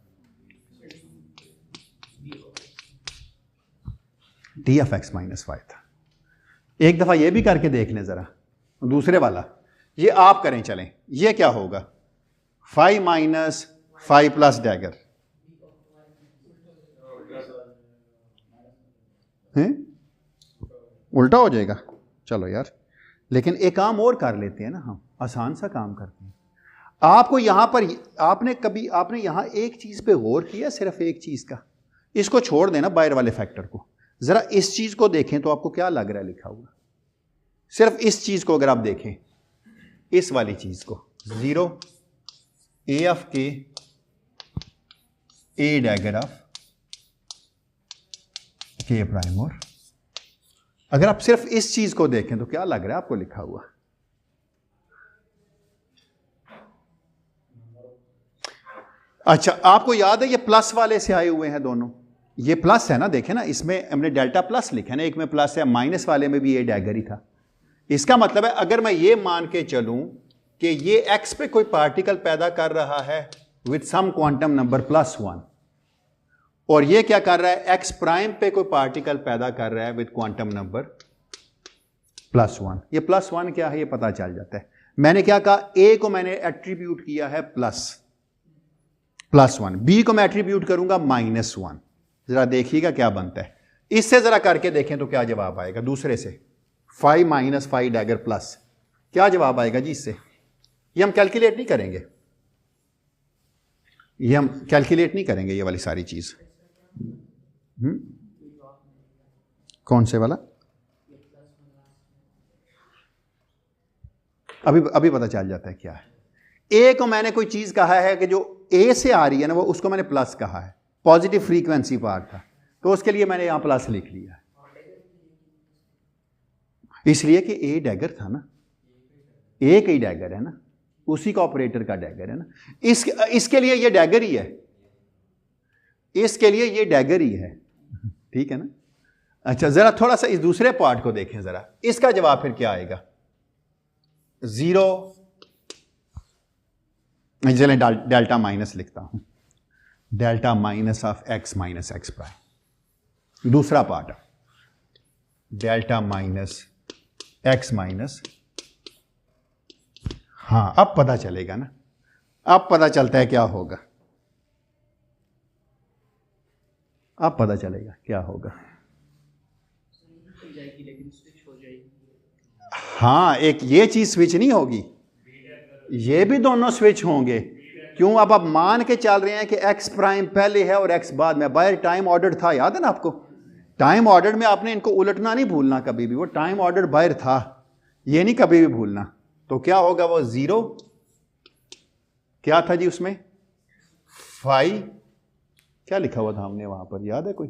Speaker 1: t(x-y) था। एक दफा ये भी करके देख लें जरा, दूसरे वाला ये आप करें चलें। ये क्या होगा? 5 माइनस 5 प्लस डैगर हैं, उल्टा हो जाएगा। चलो यार, लेकिन एक काम और कर लेते हैं ना, हम आसान सा काम करते हैं। आपको यहां पर आपने यहां एक चीज पे गौर किया, सिर्फ एक चीज का, इसको छोड़ देना बाहर वाले फैक्टर को, जरा इस चीज को देखें तो आपको क्या लग रहा है लिखा हुआ? सिर्फ इस चीज को अगर आप देखें, इस वाली चीज को, 0 a of k a dagger of k prime, और अगर आप सिर्फ इस चीज को देखें तो क्या लग रहा है आपको लिखा हुआ? अच्छा, आपको याद है ये प्लस वाले से आए हुए हैं दोनों, ये प्लस है ना, देखें ना, इसमें हमने डेल्टा प्लस लिखा है ना, एक में प्लस है, माइनस वाले में भी ये डैगर ही था। इसका मतलब है अगर मैं ये मान के चलूं कि ये एक्स पे कोई पार्टिकल पैदा कर रहा है विथ सम क्वांटम नंबर +1, और ये क्या कर रहा है, एक्स प्राइम पे कोई पार्टिकल पैदा कर रहा है विथ क्वांटम नंबर +1, ये +1 क्या है ये पता चल जाता है। मैंने क्या कहा, ए को मैंने एट्रीब्यूट किया है +1, बी को मैं एट्रीब्यूट करूंगा -1। जरा देखिएगा क्या बनता है, इससे जरा करके देखें तो क्या जवाब आएगा। दूसरे से 5 माइनस 5 डैगर प्लस, क्या जवाब आएगा जी इससे? ये हम कैलकुलेट नहीं करेंगे, ये हम कैलकुलेट नहीं करेंगे ये वाली सारी चीज। कौन से वाला? अभी पता चल जाता है क्या है। ए को मैंने कोई चीज कहा है कि जो ए से आ रही है ना, वो उसको मैंने प्लस कहा है, पॉजिटिव फ्रीक्वेंसी पार्ट था, तो उसके लिए मैंने यहां प्लस लिख लिया है, इसलिए कि ए डैगर था ना, एक ही डैगर है ना, उसी का ऑपरेटर का डैगर है ना, इसके लिए ये डैगर ही है, इसके लिए ये डैगर ही है, ठीक है ना। अच्छा, जरा थोड़ा सा इस दूसरे पार्ट को देखें जरा, इसका जवाब फिर क्या आएगा? 0, चलें डेल्टा माइनस लिखता हूं, delta minus of x minus x prime, दूसरा part delta minus x minus, हाँ अब पता चलेगा ना, अब पता चलता है क्या होगा, अब पता चलेगा क्या होगा। हाँ, एक ये चीज स्विच नहीं होगी, ये भी दोनों स्विच होंगे। क्यों? अब आप मान के चल रहे हैं कि x प्राइम पहले है और x बाद में, बाहर टाइम ऑर्डर था, याद है ना आपको? टाइम ऑर्डर में आपने इनको उलटना नहीं भूलना कभी भी, वो टाइम ऑर्डर बाहर था, ये नहीं कभी भी भूलना। तो क्या होगा वो 0, क्या था जी उसमें 5, क्या लिखा हुआ था हमने वहां पर, याद है कोई?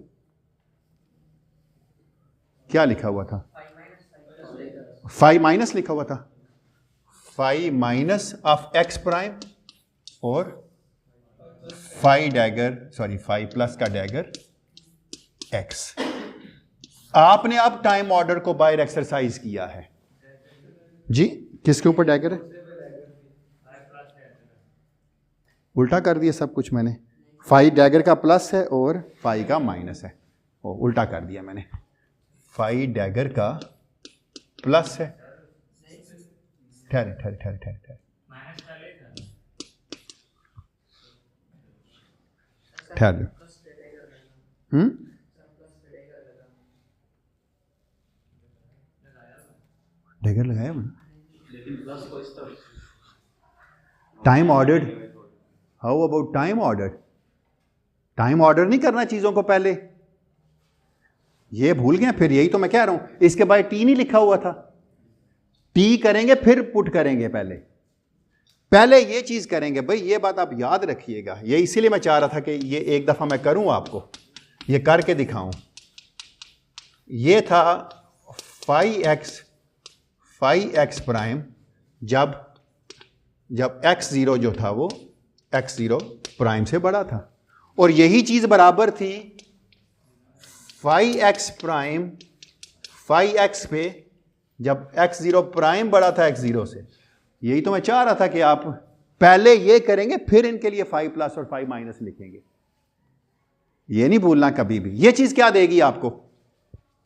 Speaker 1: क्या लिखा हुआ था? 5 माइनस लिखा हुआ था, 5 माइनस ऑफ x प्राइम और 5 डैगर, सॉरी 5 प्लस का डैगर x। आपने अब टाइम ऑर्डर को बाहर एक्सरसाइज किया है जी, किसके ऊपर डैगर है? उल्टा कर दिया सब कुछ मैंने, 5 डैगर का प्लस है और 5 का माइनस है, ओ उल्टा कर दिया मैंने, 5 डैगर का प्लस है, ठहरे ठहरे ठहरे ठहरे ठहर, डैगर लगाया मैंने, time ordered, how about time ordered? Time order नहीं करना चीजों को पहले, ये भूल गए फिर, यही तो मैं कह रहा हूं, इसके बाद टी नहीं लिखा हुआ था, टी करेंगे फिर पुट करेंगे, पहले ये चीज करेंगे भाई, ये बात आप याद रखिएगा। ये इसीलिए मैं चाह रहा था कि ये एक दफा मैं करूं, आपको ये करके दिखाऊं। ये था 5x फाई एक्स प्राइम जब एक्स ज़ीरो जो था वो एक्स ज़ीरो प्राइम से बड़ा था, और यही चीज़ बराबर थी phi x prime phi x पे जब एक्स ज़ीरो प्राइम बड़ा था एक्स ज़ीरो से। यही तो मैं चाह रहा था कि आप पहले ये करेंगे फिर इनके लिए फाई प्लस और फाई माइनस लिखेंगे। ये नहीं भूलना कभी भी। ये चीज़ क्या देगी आपको,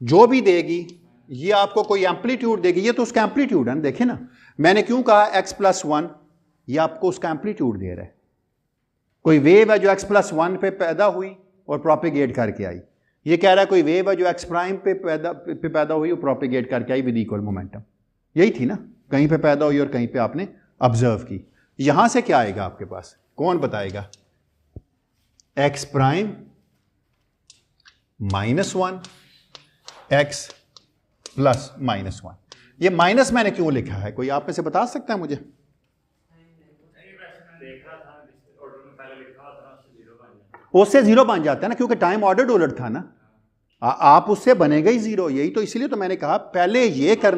Speaker 1: जो भी देगी ये आपको कोई एम्पलीट्यूड देगी। ये तो उसका एम्पलीट्यूड है ना, देखे ना मैंने क्यों कहा एक्स प्लस वन, ये आपको उसका एम्पलीट्यूड दे रहा है। कोई वेव है जो एक्स प्लस वन पे पैदा हुई और प्रोपिगेट करके आई, ये कह रहा है कोई वेव है जो एक्स प्राइम पे पैदा हुई और प्रोपिगेट करके आई विद इक्वल मोमेंटम। यही थी ना, कहीं पे पैदा हुई और कहीं पे आपने ऑब्जर्व की। यहां से क्या आएगा आपके पास, कौन बताएगा? Ex prime minus one x plus minus one. ये माइनस मैंने क्यों लिखा है, कोई आप में से बता सकता है मुझे? उससे जीरो बन जाता है ना, क्योंकि टाइम ऑर्डर उलट था ना, आप उससे बनेगा ही जीरो। यही तो, इसलिए तो मैंने कहा पहले ये कर।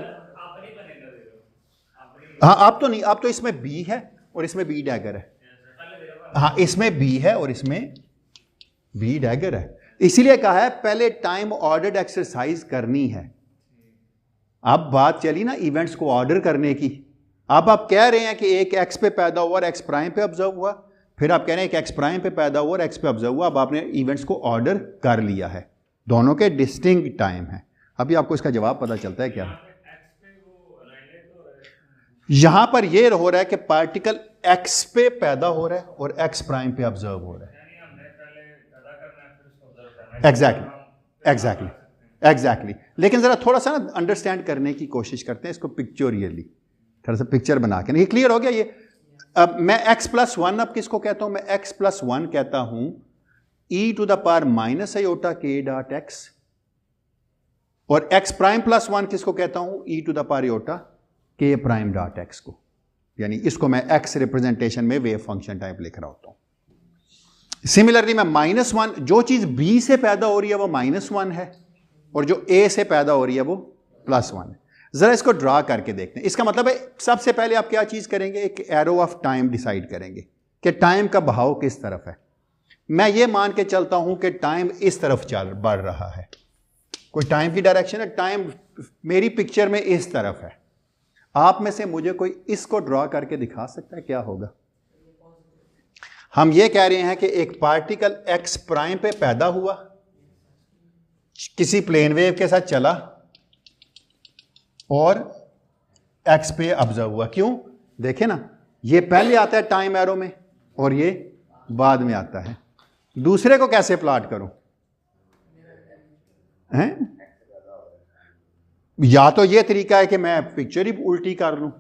Speaker 1: हाँ आप तो नहीं, आप तो इसमें बी है और इसमें बी डैगर है। हाँ इसमें बी है और इसमें बी डैगर है, इसीलिए कहा है पहले टाइम ऑर्डर्ड एक्सरसाइज करनी है। अब बात चली ना इवेंट्स को ऑर्डर करने की। अब आप कह रहे हैं कि एक एक्स पे पैदा हुआ और एक्स प्राइम पे ऑब्जर्व हुआ, फिर आप कह रहे हैं कि एक्स प्राइम पे पैदा हुआ और एक्स पे ऑब्जर्व हुआ। अब आपने इवेंट्स को ऑर्डर कर लिया है, दोनों के डिस्टिंक्ट टाइम है। अभी आपको इसका जवाब पता चलता है क्या? यहां पर यह हो रहा है कि पार्टिकल एक्स पे पैदा हो रहा है और एक्स प्राइम पे ऑब्जर्व हो रहा है। एग्जैक्टली। लेकिन जरा थोड़ा सा ना अंडरस्टैंड करने की कोशिश करते हैं इसको पिक्चोरियली, थोड़ा सा पिक्चर बना के। नहीं क्लियर हो गया ये? अब मैं x प्लस वन, अब किसको कहता हूं मैं? x प्लस वन कहता हूं e to the power minus iota k dot x, और x प्राइम प्लस वन किसको कहता हूं? e to the power iota k prime dot x को। यानी इसको मैं x रिप्रेजेंटेशन में वेव फंक्शन टाइप लिख रहा होता हूं। सिमिलरली मैं माइनस वन, जो चीज b से पैदा हो रही है वो माइनस वन है, और जो a से पैदा हो रही है वो प्लस वन है। जरा इसको ड्रा करके देखते हैं। इसका मतलब है सबसे पहले आप क्या चीज करेंगे, एक एरो ऑफ टाइम डिसाइड करेंगे कि टाइम का बहाव किस तरफ है। मैं ये मान के चलता हूं कि टाइम इस तरफ बढ़ रहा है, कोई टाइम की डायरेक्शन है, टाइम मेरी पिक्चर में इस तरफ है। आप में से मुझे कोई इसको ड्रॉ करके दिखा सकता है क्या होगा? हम ये कह रहे हैं कि एक पार्टिकल एक्स प्राइम पे पैदा हुआ, किसी प्लेन वेव के साथ चला और एक्स पे ऑब्जर्व हुआ। क्यों? देखे ना, ये पहले आता है टाइम एरो में और ये बाद में आता है। दूसरे को कैसे प्लॉट करूं? हैं? या तो ये तरीका है कि मैं पिक्चर ही उल्टी कर लूं,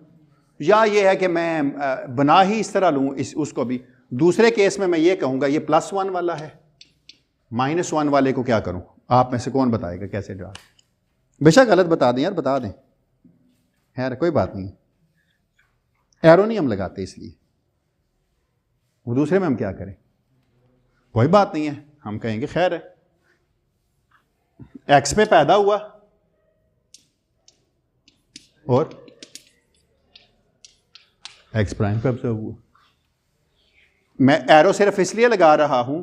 Speaker 1: या ये है कि मैं बना ही इस तरह लूं उसको भी। दूसरे केस में मैं ये कहूंगा ये प्लस वन वाला है, माइनस वन वाले को क्या करूं? आप में से कौन बताएगा कैसे ड्रा? बेशक गलत बता दें यार, बता दें, खैर कोई बात नहीं, एरो नहीं हम लगाते इसलिए। वो दूसरे में हम क्या करें? कोई बात नहीं है, हम कहेंगे खैर है, एक्स पे पैदा हुआ और एक्स प्राइम पे ऑब्जर्व हुआ। मैं एरो सिर्फ इसलिए लगा रहा हूं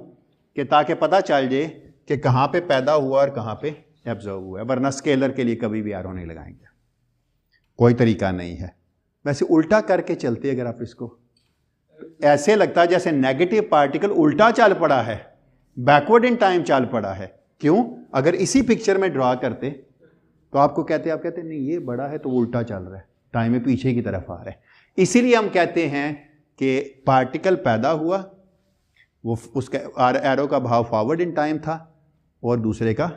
Speaker 1: कि ताकि पता चल जाए कि कहां पे पैदा हुआ और कहां पे ऑब्जर्व हुआ है, वरना स्केलर के लिए कभी भी एरो नहीं लगाएंगे, कोई तरीका नहीं है। वैसे उल्टा करके चलते अगर आप इसको, ऐसे लगता है जैसे नेगेटिव पार्टिकल उल्टा चल पड़ा है, बैकवर्ड इन टाइम चल पड़ा है। क्यों? अगर इसी पिक्चर में ड्रा करते तो आपको कहते, आप कहते नहीं ये बड़ा है तो वो उल्टा चल रहा है, टाइम में पीछे की तरफ आ रहा है। इसीलिए हम कहते हैं कि पार्टिकल पैदा हुआ, वो उसका एरो का भाव फॉरवर्ड इन टाइम था और दूसरे का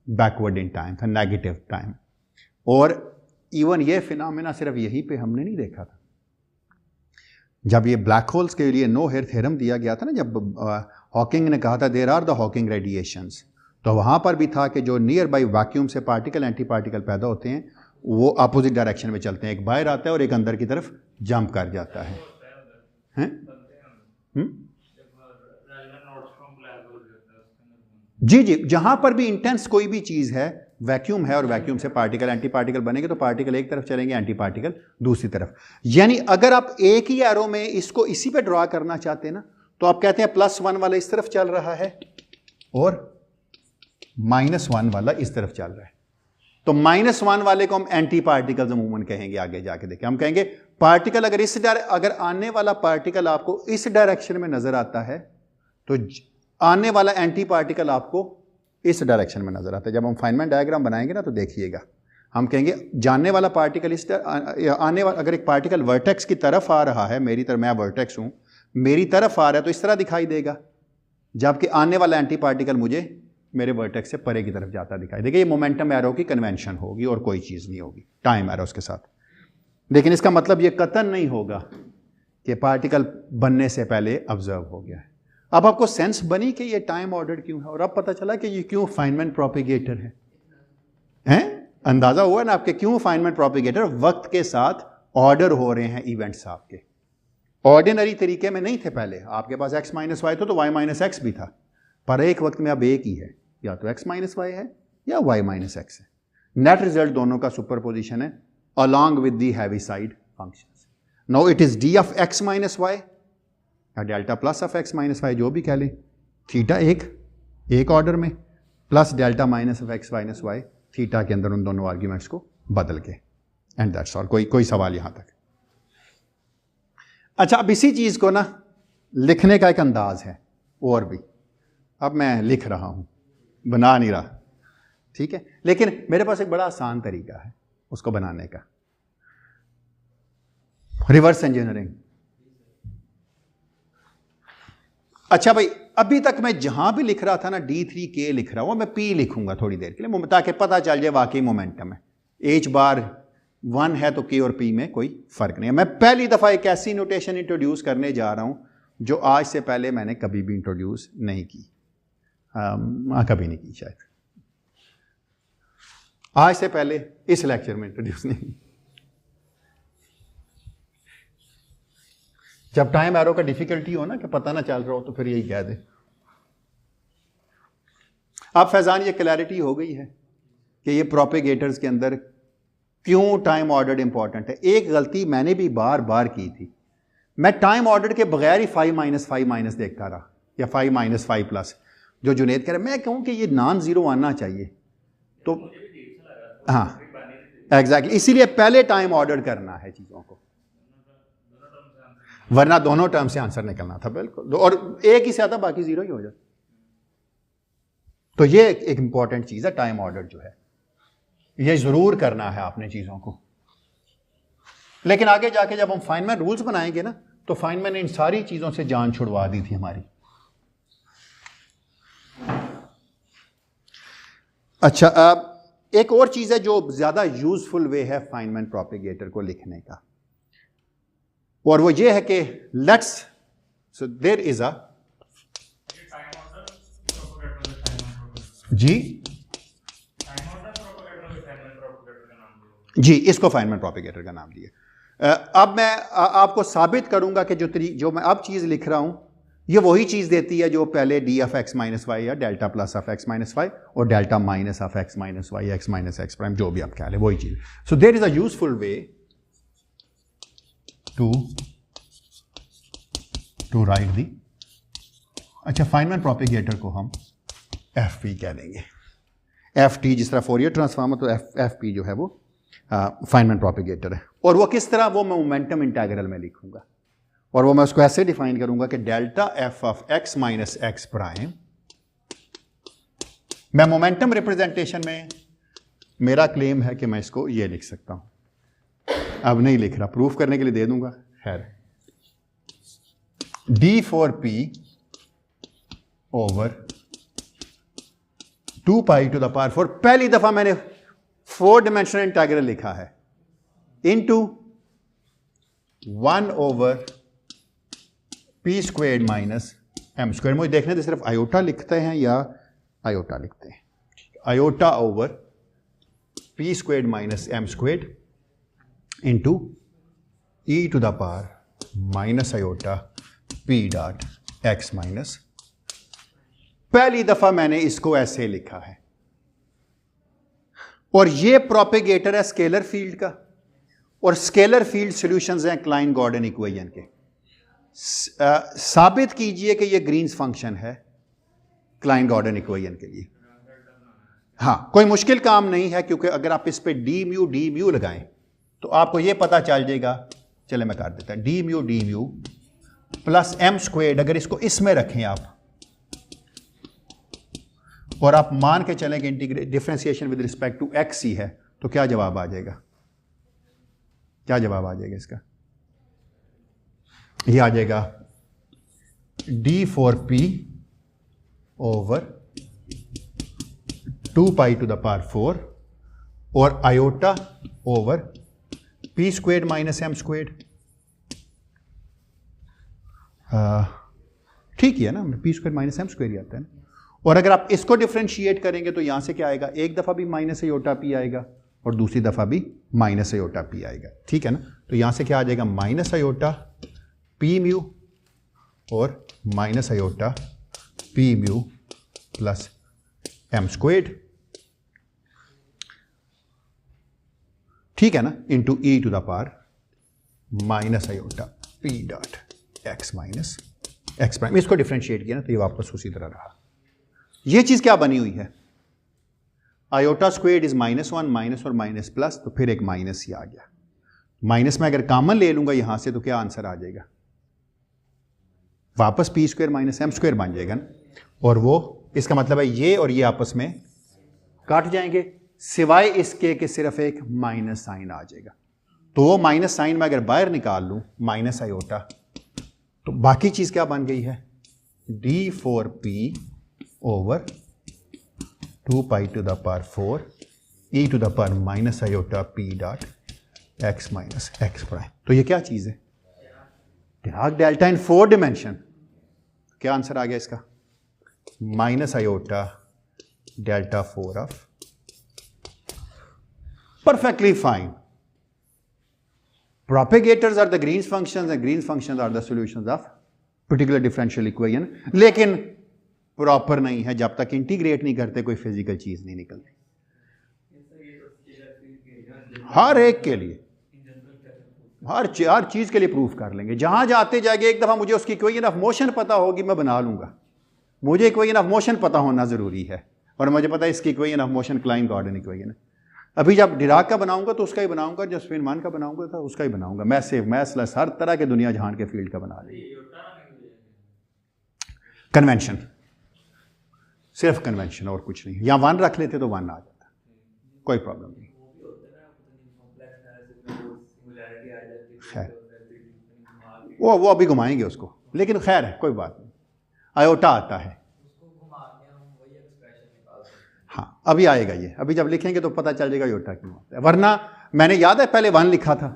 Speaker 1: बैकवर्ड इन टाइम था, नेगेटिव टाइम। और इवन ये फिनोमेना सिर्फ यहीं पे हमने नहीं देखा था। जब ये ब्लैक होल्स के लिए नो हेयर थ्योरम दिया गया था ना, जब हॉकिंग ने कहा था there are the Hawking radiations, तो वहाँ पर भी था कि जो नियर बाई वैक्यूम से पार्टिकल एंटी पार्टिकल पैदा होते हैं वो अपोजिट डायरेक्शन में चलते हैं, एक बाहर आता है और एक अंदर की तरफ जंप कर जाता है। जी जी, जहाँ पर भी इंटेंस कोई भी चीज़ है वैक्यूम है और वैक्यूम से पार्टिकल एंटी पार्टिकल बनेंगे, तो पार्टिकल एक तरफ चलेंगे, एंटी पार्टिकल दूसरी तरफ। यानी अगर आप एक ही एरो में इसको इसी पे ड्रॉ करना चाहते हैं ना, तो आप कहते हैं +1 वाला इस तरफ चल रहा है और -1 वाला इस तरफ चल रहा है। तो -1 वाले को हम एंटी पार्टिकल मूवमेंट कहेंगे। आगे जाके देखें, हम कहेंगे पार्टिकल अगर आने वाला पार्टिकल आपको इस डायरेक्शन में नजर आता है, तो आने वाला एंटी पार्टिकल आपको इस डायरेक्शन में नजर आता है। जब हम फाइनमैन डायग्राम बनाएंगे ना, तो देखिएगा, हम कहेंगे जानने वाला पार्टिकल आने वाला, अगर एक पार्टिकल वर्टेक्स की तरफ आ रहा है, मेरी तरफ, मैं वर्टेक्स हूं, मेरी तरफ आ रहा है तो इस तरह दिखाई देगा, जबकि आने वाला एंटी पार्टिकल मुझे मेरे वर्टेक्स से परे की तरफ जाता दिखाई देगा। ये मोमेंटम एरो की कन्वेंशन होगी और कोई चीज़ नहीं होगी टाइम एरोस के साथ। लेकिन इसका मतलब ये कतन नहीं होगा कि पार्टिकल बनने से पहले ऑब्जर्व हो गया है। अब आपको सेंस बनी कि ये टाइम ऑर्डर क्यों है, और अब पता चला कि ये क्यों फाइनमैन प्रोपिगेटर है, हैं? अंदाजा हुआ ना आपके क्यों फाइनमैन प्रोपिगेटर? वक्त के साथ ऑर्डर हो रहे हैं इवेंट्स आपके, ऑर्डिनरी तरीके में नहीं थे पहले। आपके पास x - y तो y - x भी था, पर एक वक्त में अब एक ही है, या तो x - y है या y - x है। नेट रिजल्ट दोनों का सुपरपोजिशन है along with the heavy side functions. Now it is d of x - y या delta plus of x - y, जो भी कह लें, थीटा एक ऑर्डर में, plus delta minus of x - y theta के अंदर उन दोनों आर्ग्यूमेंट्स को बदल के, एंड दैट्स ऑल। कोई सवाल यहां तक? अच्छा, अब इसी चीज को ना लिखने का एक अंदाज है और भी। अब मैं लिख रहा हूं, बना नहीं रहा, ठीक है, लेकिन मेरे पास एक बड़ा आसान तरीका है उसको बनाने का, रिवर्स इंजीनियरिंग। अच्छा भाई, अभी तक मैं जहां भी लिख रहा था ना d3k लिख रहा हूं, मैं p लिखूंगा थोड़ी देर के लिए, ताकि पता चल जाए वाकई मोमेंटम है। h बार 1 है तो k और p में कोई फर्क नहीं है। मैं पहली दफा एक ऐसी नोटेशन इंट्रोड्यूस करने जा रहा हूं जो आज से पहले मैंने कभी भी इंट्रोड्यूस नहीं की, कभी नहीं की, शायद आज से पहले इस लेक्चर में इंट्रोड्यूस नहीं की। जब टाइम एरो का डिफिकल्टी हो ना, कि पता ना चल रहा हो, तो फिर यही कह दे। अब फैजान, ये क्लैरिटी हो गई है कि ये प्रोपेगेटर्स के अंदर क्यों टाइम ऑर्डर इंपॉर्टेंट है। एक गलती मैंने भी बार बार की थी, मैं टाइम ऑर्डर के बगैर ही 5 - देखता रहा, या 5 - 5+, जो जुनेद कह रहे, मैं कहूं कि ये नॉन जीरो आना चाहिए, तो हाँ एग्जैक्टली, इसीलिए पहले टाइम ऑर्डर करना है चीज़ों को, वरना दोनों टर्म से आंसर निकलना था। बिल्कुल, और एक ही से आता, बाकी जीरो ही हो जाता। तो ये एक इंपॉर्टेंट चीज है, टाइम ऑर्डर जो है, ये जरूर करना है आपने चीजों को। लेकिन आगे जाके जब हम फाइनमैन रूल्स बनाएंगे ना, तो फाइनमैन ने इन सारी चीजों से जान छुड़वा दी थी हमारी। अच्छा, अब एक और चीज है जो ज्यादा यूजफुल वे है फाइनमैन प्रोपेगेटर को लिखने का, और वो ये है कि let's, so there is a G, इसको फाइनमैन प्रोपेगेटर का नाम दिया। अब मैं आपको साबित करूंगा कि जो मैं अब चीज लिख रहा हूं, ये वही चीज देती है जो पहले d ऑफ x - y या delta plus of x - y और delta minus of x - y, x - x prime, जो भी आप कह लें, वही चीज। So there is a useful way to write the, अच्छा, फाइनमैन प्रोपेगेटर को हम FP कह देंगे। FT जिस तरह फोरियर ट्रांसफॉर्मर, तो FP जो है वो फाइनमैन प्रोपेगेटर है। और वो किस तरह, वो मैं मोमेंटम इंटीग्रल में लिखूंगा, और वो मैं उसको ऐसे डिफाइन करूंगा कि delta f of x - x prime, मैं मोमेंटम रिप्रेजेंटेशन में मेरा क्लेम है कि मैं इसको ये लिख सकता हूं, अब नहीं लिख रहा, प्रूफ करने के लिए दे दूंगा, खैर, d4p over 2 pi to the power 4, पहली दफा मैंने 4 डायमेंशनल इंटीग्रल लिखा है, into 1 over p squared minus m square. मुझे देखने दे सिर्फ आयोटा लिखते हैं या आयोटा लिखते हैं, iota over p squared minus m squared into e to the power minus iota p dot x minus. पहली दफा मैंने इसको ऐसे लिखा है। और ये प्रोपेगेटर है स्केलर फील्ड का, और स्केलर फील्ड सॉल्यूशंस हैं क्लाइन गॉर्डन इक्वेशन के। साबित कीजिए कि ये ग्रीन्स फंक्शन है क्लाइन गॉर्डन इक्वेशन के लिए। हाँ, कोई मुश्किल काम नहीं है, क्योंकि अगर आप इस पे डी म्यू लगाएं तो आपको ये पता चल जाएगा। चले मैं कर देता, d mu plus m squared, अगर इसको इसमें रखें आप और आप मान के चलें कि integrate differentiation with respect to x ही है, तो क्या जवाब आ जाएगा? क्या जवाब आ जाएगा इसका? ये आ जाएगा d4p over 2 pi to the power 4 और iota over p squared minus m squared. ठीक है ना, p squared minus m squared ही आता है ना। और अगर आप इसको डिफरेंशिएट करेंगे तो यहां से क्या आएगा? एक दफा भी माइनस आयोटा p आएगा और दूसरी दफा भी माइनस आयोटा p आएगा। ठीक है ना, तो यहां से क्या आ जाएगा? माइनस आयोटा p म्यू और minus iota p mu plus m squared. ठीक है ना, into e to the power minus iota p dot x minus x prime. इसको डिफरेंशिएट किया ना तो ये वापस उसी तरह रहा। ये चीज क्या बनी हुई है? आयोटा स्क्वेड इज -1, माइनस और माइनस प्लस, तो फिर एक माइनस ही आ गया। माइनस में अगर कॉमन ले लूंगा यहां से तो क्या आंसर आ जाएगा? वापस p square minus m square बन जाएगा ना। और वो इसका मतलब है ये और ये आपस में काट जाएंगे, सिवाय इसके कि सिर्फ एक माइनस साइन आ जाएगा। तो वो माइनस साइन में अगर बाहर निकाल लूं माइनस आयोटा, तो बाकी चीज क्या बन गई है? d4p over 2 pi to the power 4 e to the power minus iota p dot x minus x prime. तो ये क्या चीज है? Dirac delta in 4 dimension. क्या आंसर आ गया इसका? Minus iota delta 4 of perfectly fine. Propagators are the Green's functions and Green's functions are the solutions of particular differential equation. लेकिन प्रॉपर नहीं है, जब तक इंटीग्रेट नहीं करते कोई फिजिकल चीज नहीं निकलती। हर एक के लिए, हर चीज के लिए प्रूफ कर लेंगे। जहां जाते जाएंगे, एक दफा मुझे उसकी इक्वेशन ऑफ मोशन पता होगी, मैं बना लूंगा। मुझे इक्वेशन ऑफ मोशन पता होना जरूरी है, और मुझे पता है इसकी equation of motion Klein Gordon equation है। अभी जब डिराक का बनाऊंगा तो उसका ही बनाऊंगा, जब स्पिनमान का बनाऊंगा तो उसका ही बनाऊंगा। मैथलेस हर तरह के दुनिया जहान के फील्ड का बना लेंगे। कन्वेंशन, सिर्फ कन्वेंशन और कुछ नहीं। या 1 रख लेते तो 1 आ जाता, कोई प्रॉब्लम नहीं। खैर वो अभी घुमाएंगे उसको, लेकिन खैर है, कोई बात नहीं। आयोटा आता है, हाँ अभी आएगा ये। अभी जब लिखेंगे तो पता चल जाएगा आयोटा क्यों आता है। वरना मैंने याद है पहले 1 लिखा था,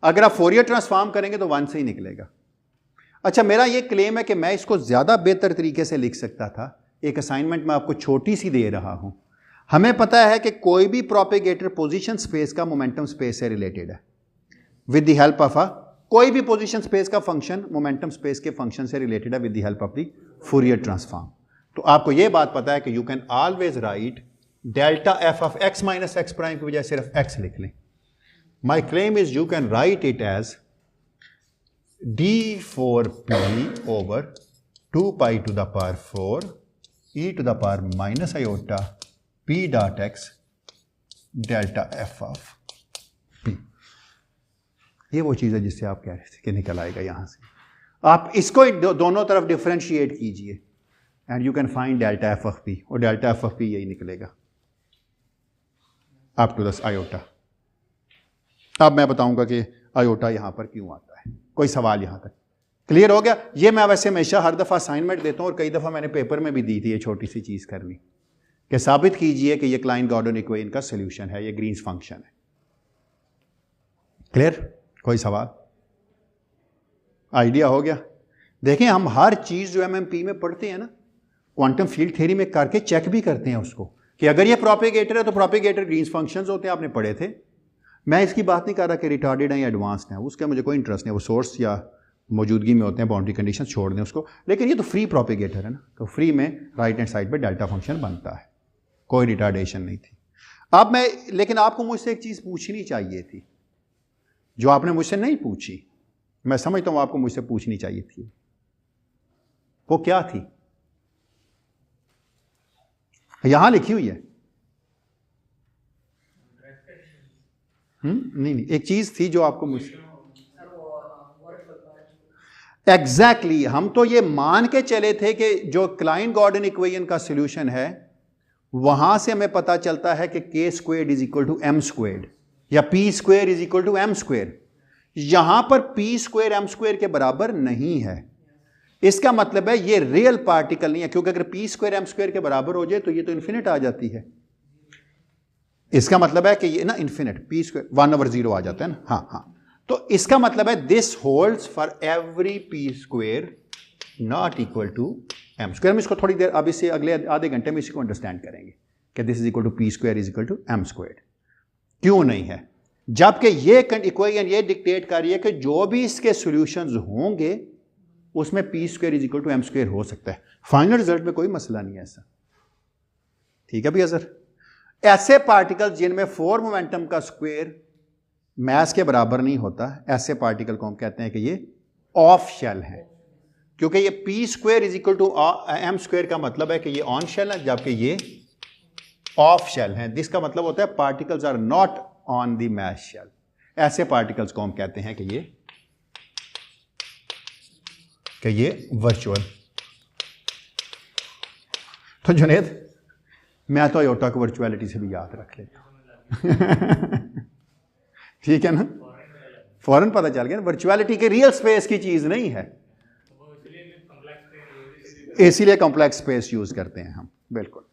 Speaker 1: अगर आप फोरियर ट्रांसफॉर्म करेंगे तो 1 से ही निकलेगा। अच्छा, मेरा ये क्लेम है कि मैं इसको ज़्यादा बेहतर तरीके से लिख सकता था। एक असाइनमेंट मैं आपको छोटी सी दे रहा हूं। हमें पता है कि कोई भी प्रोपेगेटर पोजीशन स्पेस का मोमेंटम स्पेस से रिलेटेड है विद द हेल्प ऑफ कोई भी पोजीशन स्पेस का फंक्शन मोमेंटम स्पेस के फंक्शन से रिलेटेड है with the help of the Fourier transform. तो आपको यह बात पता है कि you can always write delta f of x minus x prime की बजाय सिर्फ एक्स लिख लें। My claim is you can write it as d4p over 2 pi to the power 4 e to the power minus iota p dot x delta f of p। ये वो चीज़ है जिससे आप कह रहे थे कि निकल आएगा यहां से। आप इसको दोनों तरफ डिफरेंशिएट कीजिए and you can find delta f of P, और डेल्टा एफ ऑफ पी यही निकलेगा अप टू द आयोटा। अब मैं बताऊंगा कि आयोटा यहां पर क्यों आता है। कोई सवाल यहां तक क्लियर हो गया? ये मैं वैसे हमेशा हर दफ़ा असाइनमेंट देता हूं और कई दफ़ा मैंने पेपर में भी दी थी ये छोटी सी चीज़ करनी कि साबित कीजिए कि ये क्लाइन गॉर्डन इक्वेशन का सोल्यूशन है, ये ग्रीन्स फंक्शन है। क्लियर? कोई सवाल? आइडिया हो गया? देखें, हम हर चीज़ जो एमएमपी में पढ़ते हैं ना, क्वांटम फील्ड थ्योरी में करके चेक भी करते हैं उसको कि अगर ये प्रोपेगेटर है तो प्रोपेगेटर ग्रीन्स फंक्शंस होते हैं, आपने पढ़े थे। मैं इसकी बात नहीं कर रहा कि रिटार्डेड है या एडवांस्ड है, उसका मुझे कोई इंटरेस्ट नहीं, वो सोर्स या मौजूदगी में होते हैं, बाउंड्री कंडीशन छोड़ दें उसको। लेकिन ये तो फ्री प्रोपेगेटर है ना, तो फ्री में राइट हैंड साइड पे डेल्टा फंक्शन बनता है, कोई रिटार्डेशन नहीं थी। अब लेकिन आपको मुझसे एक चीज पूछनी चाहिए थी जो आपने मुझसे नहीं पूछी। मैं समझता हूं आपको मुझसे पूछनी चाहिए थी। वो क्या थी? यहां लिखी हुई है। नहीं, एक चीज थी जो आपको मुझसे एग्जैक्टली हम तो ये मान के चले थे कि जो क्लाइन गॉर्डन इक्वेशन का सॉल्यूशन है वहां से हमें पता चलता है कि k squared is equal to m squared या p square is equal to m square. यहां पर p स्क्वेयर m स्क्वेयर के बराबर नहीं है। इसका मतलब है ये रियल पार्टिकल नहीं है, क्योंकि अगर p स्क्वेयर m स्क्वेयर के बराबर हो जाए तो ये तो इन्फिनिट आ जाती है। इसका मतलब है कि ये ना इन्फिनिट p स्क्वेयर 1/0 आ जाता है ना। हाँ, तो इसका मतलब है this holds for every p square not equal to m square. हम इसको थोड़ी देर अब इससे अगले आधे घंटे में इसी को अंडरस्टैंड करेंगे कि this is equal to p square is equal to m square. क्यों नहीं है? जबकि ये इक्वेशन ये डिक्टेट कर रही है कि जो भी इसके सॉल्यूशंस होंगे उसमें p square is equal to m square हो सकता है। फाइनल रिजल्ट में कोई मसला नहीं है ऐसा। ठीक है भैया सर। ऐसे पार्टिकल जिनमें 4 मोमेंटम का स्क्वायर मास के बराबर नहीं होता, ऐसे पार्टिकल को हम कहते हैं कि ये ऑफ शेल है, क्योंकि ये p square is equal to m square का मतलब है कि ये ऑन शेल है, जबकि ये ऑफ शेल है, जिसका मतलब होता है particles are not on the mass shell. ऐसे पार्टिकल्स को हम कहते हैं कि ये वर्चुअल। तो जुनेद, मैं तो आयोटा को वर्चुअलिटी से भी याद रख लेता ठीक है ना, फौरन पता चल गया ना वर्चुअलिटी के रियल स्पेस की चीज नहीं है, इसीलिए कॉम्प्लेक्स स्पेस यूज करते हैं हम। बिल्कुल।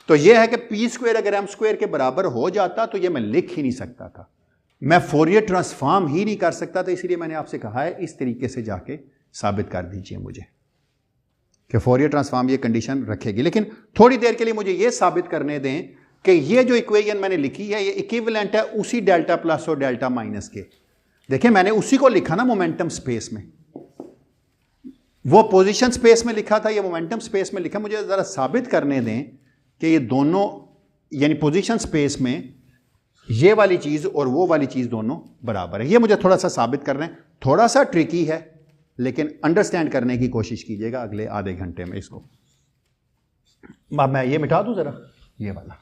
Speaker 1: तो यह है कि p स्क्वायर अगर m स्क्वायर के बराबर हो जाता तो ये मैं लिख ही नहीं सकता था, मैं फोरियर ट्रांसफॉर्म ही नहीं कर सकता था। इसीलिए मैंने आपसे कहा है इस तरीके से जाके साबित कर दीजिए मुझे कि फोरियर ट्रांसफॉर्म ये कंडीशन रखेगी। लेकिन थोड़ी देर के लिए मुझे ये साबित करने दें कि ये जो इक्वेशन मैंने लिखी है ये इक्विवेलेंट है उसी डेल्टा प्लस और डेल्टा माइनस के। देखिए मैंने उसी को लिखा ना मोमेंटम स्पेस में, वो पोजीशन स्पेस में लिखा था, ये मोमेंटम स्पेस में लिखा। मुझे जरा साबित करने दें कि ये दोनों यानी पोजीशन स्पेस में ये वाली चीज और वो वाली चीज दोनों बराबर है। ये मुझे थोड़ा सा साबित करना है, थोड़ा सा ट्रिकी है, लेकिन अंडरस्टैंड करने की कोशिश कीजिएगा अगले आधे घंटे में इसको। अब मैं ये मिटा दूं जरा, ये वाला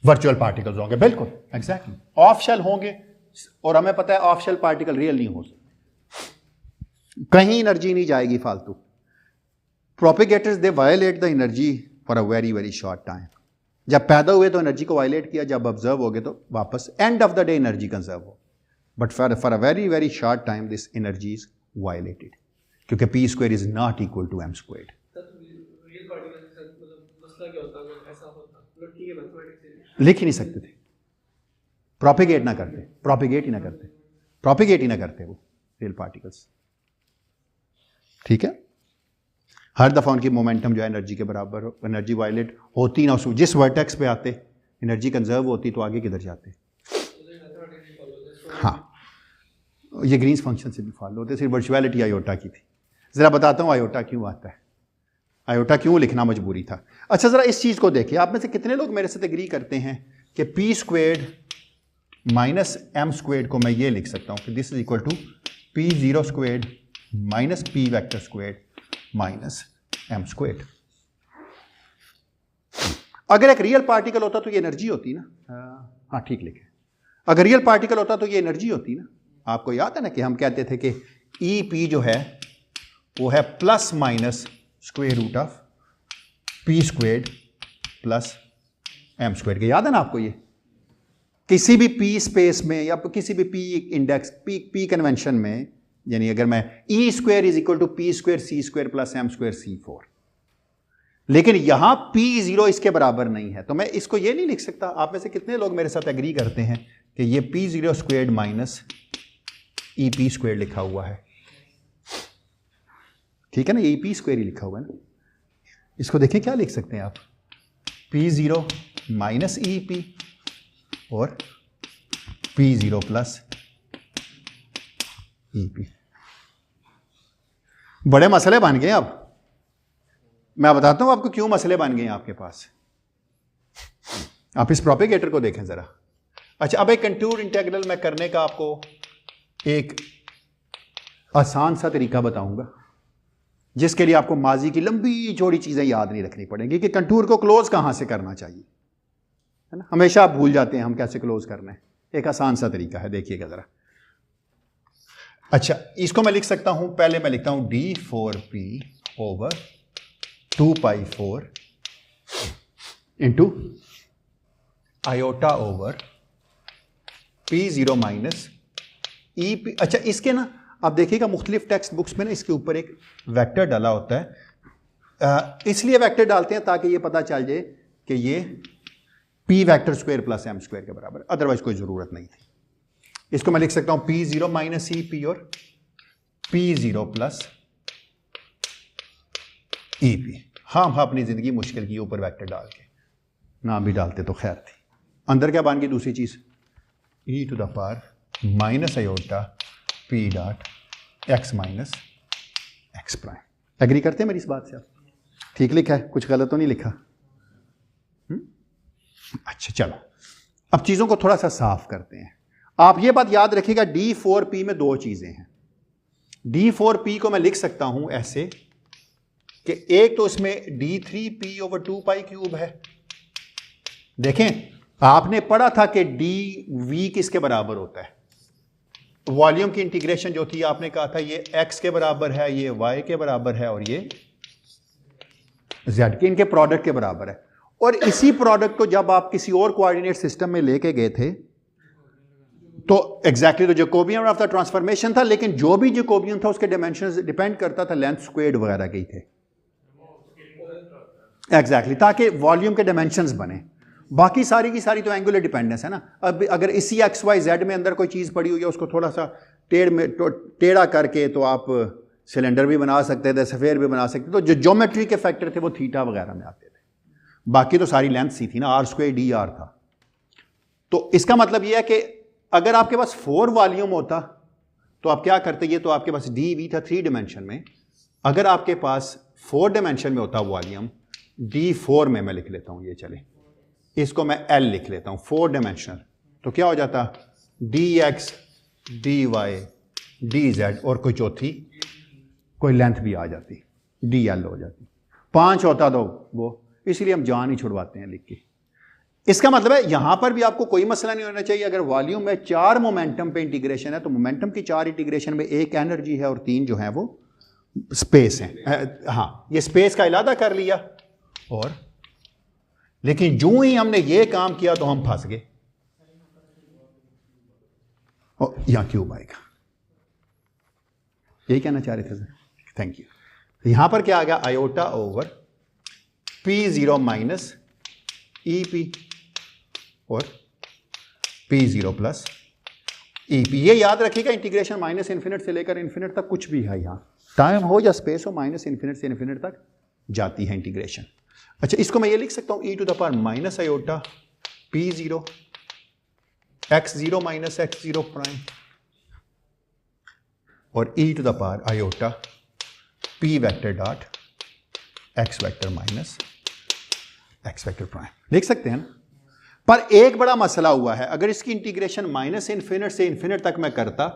Speaker 1: वर्चुअल पार्टिकल्स होंगे। बिल्कुल एग्जैक्टली, ऑफ शेल होंगे, और हमें पता है ऑफ शेल पार्टिकल रियल नहीं हो सकते, कहीं एनर्जी नहीं जाएगी फालतू। Propagators they violate the energy for a very very short time. जब पैदा हुए तो एनर्जी को वायलेट किया, जब ऑब्जर्व हो गए तो वापस end of the day energy conserve हो, but for a very very short time this energy is violated, क्योंकि p square is not equal to m square. लिख ही नहीं सकते थे, प्रोपिगेट ना करते, प्रोपिगेट ही ना करते वो रियल पार्टिकल्स। ठीक है, हर दफा उनकी मोमेंटम जो है एनर्जी के बराबर हो, एनर्जी वायलेट होती ना, जिस वर्टेक्स पे आते एनर्जी कंजर्व होती तो आगे किधर जाते। हाँ, ये ग्रीन्स फंक्शन से भी फॉलो होते, सिर्फ वर्चुअलिटी आयोटा की थी। जरा बताता हूँ आयोटा क्यों आता है, आयोटा क्यों लिखना मजबूरी था। अच्छा जरा इस चीज को देखिए, आप में से कितने लोग मेरे साथ एग्री करते हैं कि p squared minus m squared को मैं ये लिख सकता हूं कि this is equal to p0 squared minus p vector squared minus m squared. अगर एक रियल पार्टिकल होता तो ये एनर्जी होती ना। हाँ ठीक लिखे, अगर रियल पार्टिकल होता तो ये एनर्जी होती ना। आपको याद है ना कि हम कहते थे कि EP जो है वो है plus minus square root of p squared plus m squared के। याद है ना आपको ये? किसी भी p स्पेस में या किसी भी p इंडेक्स p कन्वेंशन में, यानी अगर मैं e square is equal to p square c square plus m square c4, लेकिन यहां p0 इसके बराबर नहीं है, तो मैं इसको ये नहीं लिख सकता। आप में से कितने लोग मेरे साथ एग्री करते हैं कि ये p0 squared minus EP square लिखा हुआ है? ठीक है ना, ये EP स्क्वायर ही लिखा हुआ है ना। इसको देखें क्या लिख सकते हैं आप, p0 माइनस EP और p0 प्लस EP। बड़े मसले बन गए अब। मैं बताता हूं आपको क्यों मसले बन गए हैं आपके पास। आप इस प्रोपेगेटर को देखें जरा। अच्छा, अब एक कंटूर इंटीग्रल मैं करने का आपको एक आसान सा तरीका बताऊंगा, जिसके लिए आपको माजी की लंबी चौड़ी चीजें याद नहीं रखनी पड़ेंगी कि कंटूर को क्लोज कहां से करना चाहिए, है ना। हमेशा आप भूल जाते हैं हम कैसे क्लोज करना है। एक आसान सा तरीका है, देखिएगा जरा। अच्छा, इसको मैं लिख सकता हूं, पहले मैं लिखता हूं d4p over 2π4 into iota over p0 minus EP। अच्छा, इसके ना आप देखिएगा मुख्तलिफ टेक्स्ट बुक्स में ना इसके ऊपर एक वेक्टर डाला होता है। इसलिए वेक्टर डालते हैं ताकि ये पता चल जाए कि ये p vector square plus m square के बराबर, अदरवाइज कोई ज़रूरत नहीं थी। इसको मैं लिख सकता हूं p0 माइनस EP और p0 प्लस EP। हाँ अपनी ज़िंदगी मुश्किल की ऊपर वेक्टर डाल के, ना भी डालते तो खैर थी। अंदर क्या बन गई दूसरी चीज़, e to the power minus iota p dot x minus x prime. Agree करते हैं मेरी इस बात से आप? ठीक लिखा है, कुछ गलत तो नहीं लिखा? अच्छा चलो, अब चीज़ों को थोड़ा सा साफ करते हैं। आप ये बात याद रखिएगा, d4p में दो चीज़ें हैं। d4p को मैं लिख सकता हूं ऐसे कि एक तो इसमें d3p ओवर 2π क्यूब है। देखें, आपने पढ़ा था कि dv किसके बराबर होता है? वॉल्यूम की इंटीग्रेशन जो थी आपने कहा था ये x के बराबर है, ये y के बराबर है और ये z के, इनके प्रोडक्ट के बराबर है। और इसी प्रोडक्ट को जब आप किसी और कोऑर्डिनेट सिस्टम में लेके गए थे तो एग्जैक्टली तो जैकोबियन ऑफ द ट्रांसफॉर्मेशन था, लेकिन जो भी जैकोबियन था उसके डायमेंशंस डिपेंड करता था लेंथ स्क्वायर्ड वगैरह के थे। एग्जैक्टली, ताकि वॉल्यूम के डायमेंशंस बने। बाकी सारी की सारी तो एंगुलर डिपेंडेंस है ना। अब अगर इसी एक्स वाई जेड में अंदर कोई चीज़ पड़ी हुई है, उसको थोड़ा सा टेढ़ा करके तो आप सिलेंडर भी बना सकते थे, सफ़ेयर भी बना सकते थे। तो जो ज्योमेट्री के फैक्टर थे वो थीटा वगैरह में आते थे, बाकी तो सारी लेंथ सी थी ना, r स्क्वायर डी आर था। तो इसका मतलब यह है कि अगर आपके पास 4 वॉल्यूम होता तो आप क्या करते, ये तो आपके पास डी वी था 3 डायमेंशन में। अगर आपके पास 4 डायमेंशन में होता वॉल्यूम, d4 में मैं लिख लेता हूं, ये चले, इसको मैं L लिख लेता हूं 4 डायमेंशनल, तो क्या हो जाता dx dy dz और कोई चौथी कोई लेंथ भी आ जाती, dl हो जाती। 5 होता तो वो, इसलिए हम जान ही छुड़वाते हैं लिख के। इसका मतलब है यहां पर भी आपको कोई मसला नहीं होना चाहिए। अगर वॉल्यूम में 4 मोमेंटम पे इंटीग्रेशन है तो मोमेंटम की 4 इंटीग्रेशन में 1 एनर्जी है और 3 जो है वो स्पेस है। हाँ, ये स्पेस का इलादा कर लिया। और लेकिन जो ही हमने ये काम किया तो हम फंस गए, और यहां क्यूब आएगा। यही कहना चाह रहे थे सर, थैंक यू। यहां पर क्या आ गया, iota over p0 minus EP और p0 प्लस EP। ये याद रखिएगा, इंटीग्रेशन माइनस इन्फिनिट से लेकर इन्फिनिट तक कुछ भी है, यहाँ टाइम हो या स्पेस हो, माइनस इन्फिनिट से इन्फिनिट तक जाती है इंटीग्रेशन। अच्छा, इसको मैं ये लिख सकता हूं e to the power minus iota p0 x0 minus x0 prime और e to the power iota p vector dot x vector minus x vector prime लिख सकते हैं ना। पर एक बड़ा मसला हुआ है, अगर इसकी इंटीग्रेशन माइनस इन्फिनिट से इन्फिनिट तक मैं करता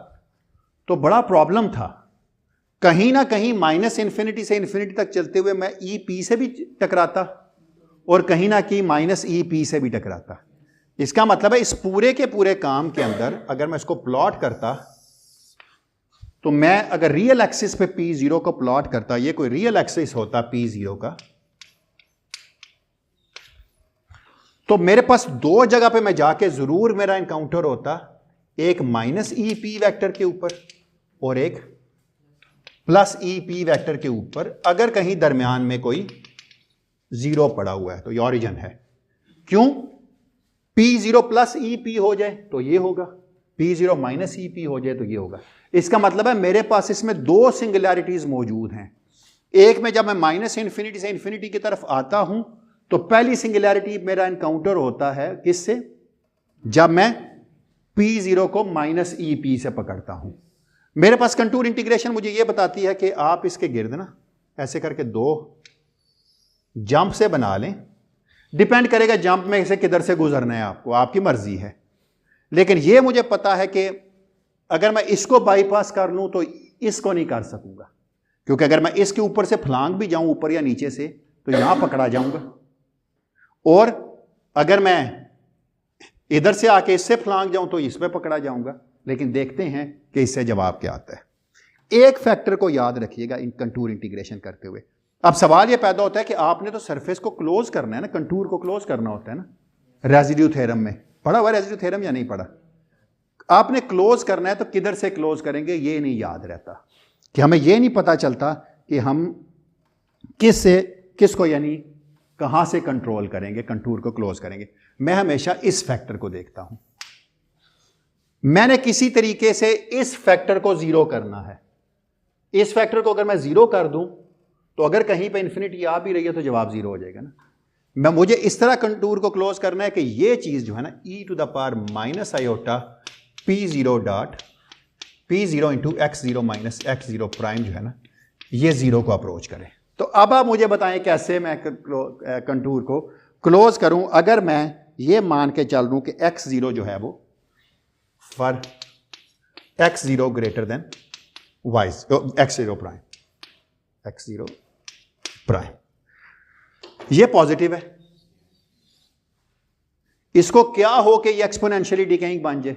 Speaker 1: तो बड़ा प्रॉब्लम था। कहीं ना कहीं माइनस इन्फिनिटी से इन्फिनिटी तक चलते हुए मैं EP से भी टकराता और कहीं ना कहीं माइनस EP से भी टकराता। इसका मतलब है इस पूरे के पूरे काम के अंदर अगर मैं इसको प्लॉट करता तो मैं अगर रियल एक्सिस पे P0 को प्लॉट करता, ये कोई रियल एक्सिस होता P0 का, तो मेरे पास 2 जगह पे मैं जाके जरूर मेरा एनकाउंटर होता, एक माइनस EP वेक्टर के ऊपर और एक प्लस EP वेक्टर के ऊपर। अगर कहीं दरमियान में कोई 0 पड़ा हुआ है तो ये ओरिजिन है। क्यों? P0 प्लस EP हो जाए तो ये होगा, P0 माइनस EP हो जाए तो ये होगा। इसका मतलब है मेरे पास इसमें 2 सिंगुलैरिटीज मौजूद हैं। एक में जब मैं माइनस इन्फिनिटी से इन्फिनिटी की तरफ आता हूं तो पहली सिंगुलैरिटी मेरा एनकाउंटर होता है किससे? जब मैं P0 को माइनस EP से पकड़ता हूं। मेरे पास कंटूर इंटीग्रेशन मुझे यह बताती है कि आप इसके गिर्द ना ऐसे करके 2 जंप से बना लें, डिपेंड करेगा जंप में से किधर से गुजरना है आपको, आपकी मर्जी है। लेकिन ये मुझे पता है कि अगर मैं इसको बाईपास कर लूं तो इसको नहीं कर सकूंगा, क्योंकि अगर मैं इसके ऊपर से फलांग भी जाऊं ऊपर या नीचे से तो यहां पकड़ा जाऊंगा, और अगर मैं इधर से आके इससे फलांग जाऊं तो इस पे पकड़ा जाऊंगा। लेकिन देखते हैं कि इससे जवाब क्या आता है। एक फैक्टर को याद रखिएगा इन कंटूर इंटीग्रेशन करते हुए। अब सवाल ये पैदा होता है कि आपने तो सरफेस को क्लोज करना है ना, कंटूर को क्लोज करना होता है ना। रेजिड्यू थ्योरम में पढ़ा हुआ रेजिड्यू थ्योरम या नहीं पढ़ा? आपने क्लोज करना है तो किधर से क्लोज करेंगे ये नहीं याद रहता, कि हमें ये नहीं पता चलता कि हम किसको यानी कहां से कंट्रोल करेंगे, कंटूर को क्लोज करेंगे। मैं हमेशा इस फैक्टर को देखता हूं, मैंने किसी तरीके से इस फैक्टर को जीरो करना है। इस फैक्टर को अगर मैं जीरो कर दूं तो अगर कहीं पे इन्फिनिटी आ भी रही है तो जवाब जीरो हो जाएगा ना। मुझे इस तरह कंटूर को क्लोज करना है कि ये चीज जो है ना e⁻⁻i p0 dot p0 into x0 minus x0 prime जो है ना ये जीरो को अप्रोच करे। तो अब आप मुझे बताएं कैसे मैं कंटूर को क्लोज करूं। अगर मैं ये मान के चल दूं कि x0 जो है वो for x0 greater than x0 prime, x0 prime ये पॉजिटिव है, इसको क्या हो कि ये एक्सपोनेंशियली डिकेइंग बन जाए,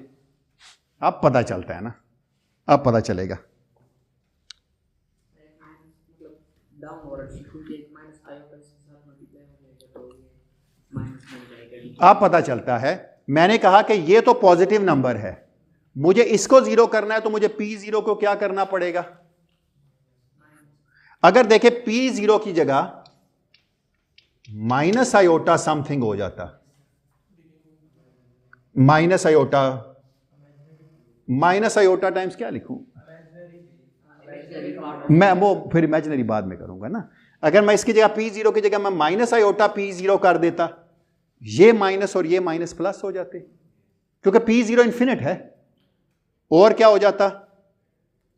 Speaker 1: अब पता चलता है ना, अब पता चलेगा। अब पता चलता है, मैंने कहा कि ये तो पॉजिटिव नंबर है, मुझे इसको जीरो करना है तो मुझे P0 को क्या करना पड़ेगा। अगर देखें P0 की जगह माइनस आयोटा समथिंग हो जाता, माइनस आयोटा टाइम्स क्या लिखूं मैं, वो फिर इमेजिनरी बाद में करूंगा ना। अगर मैं इसकी जगह P0 की जगह मैं माइनस आयोटा P0 कर देता, ये माइनस और ये माइनस प्लस हो जाते, क्योंकि P0 इन्फिनिट है। और क्या हो जाता,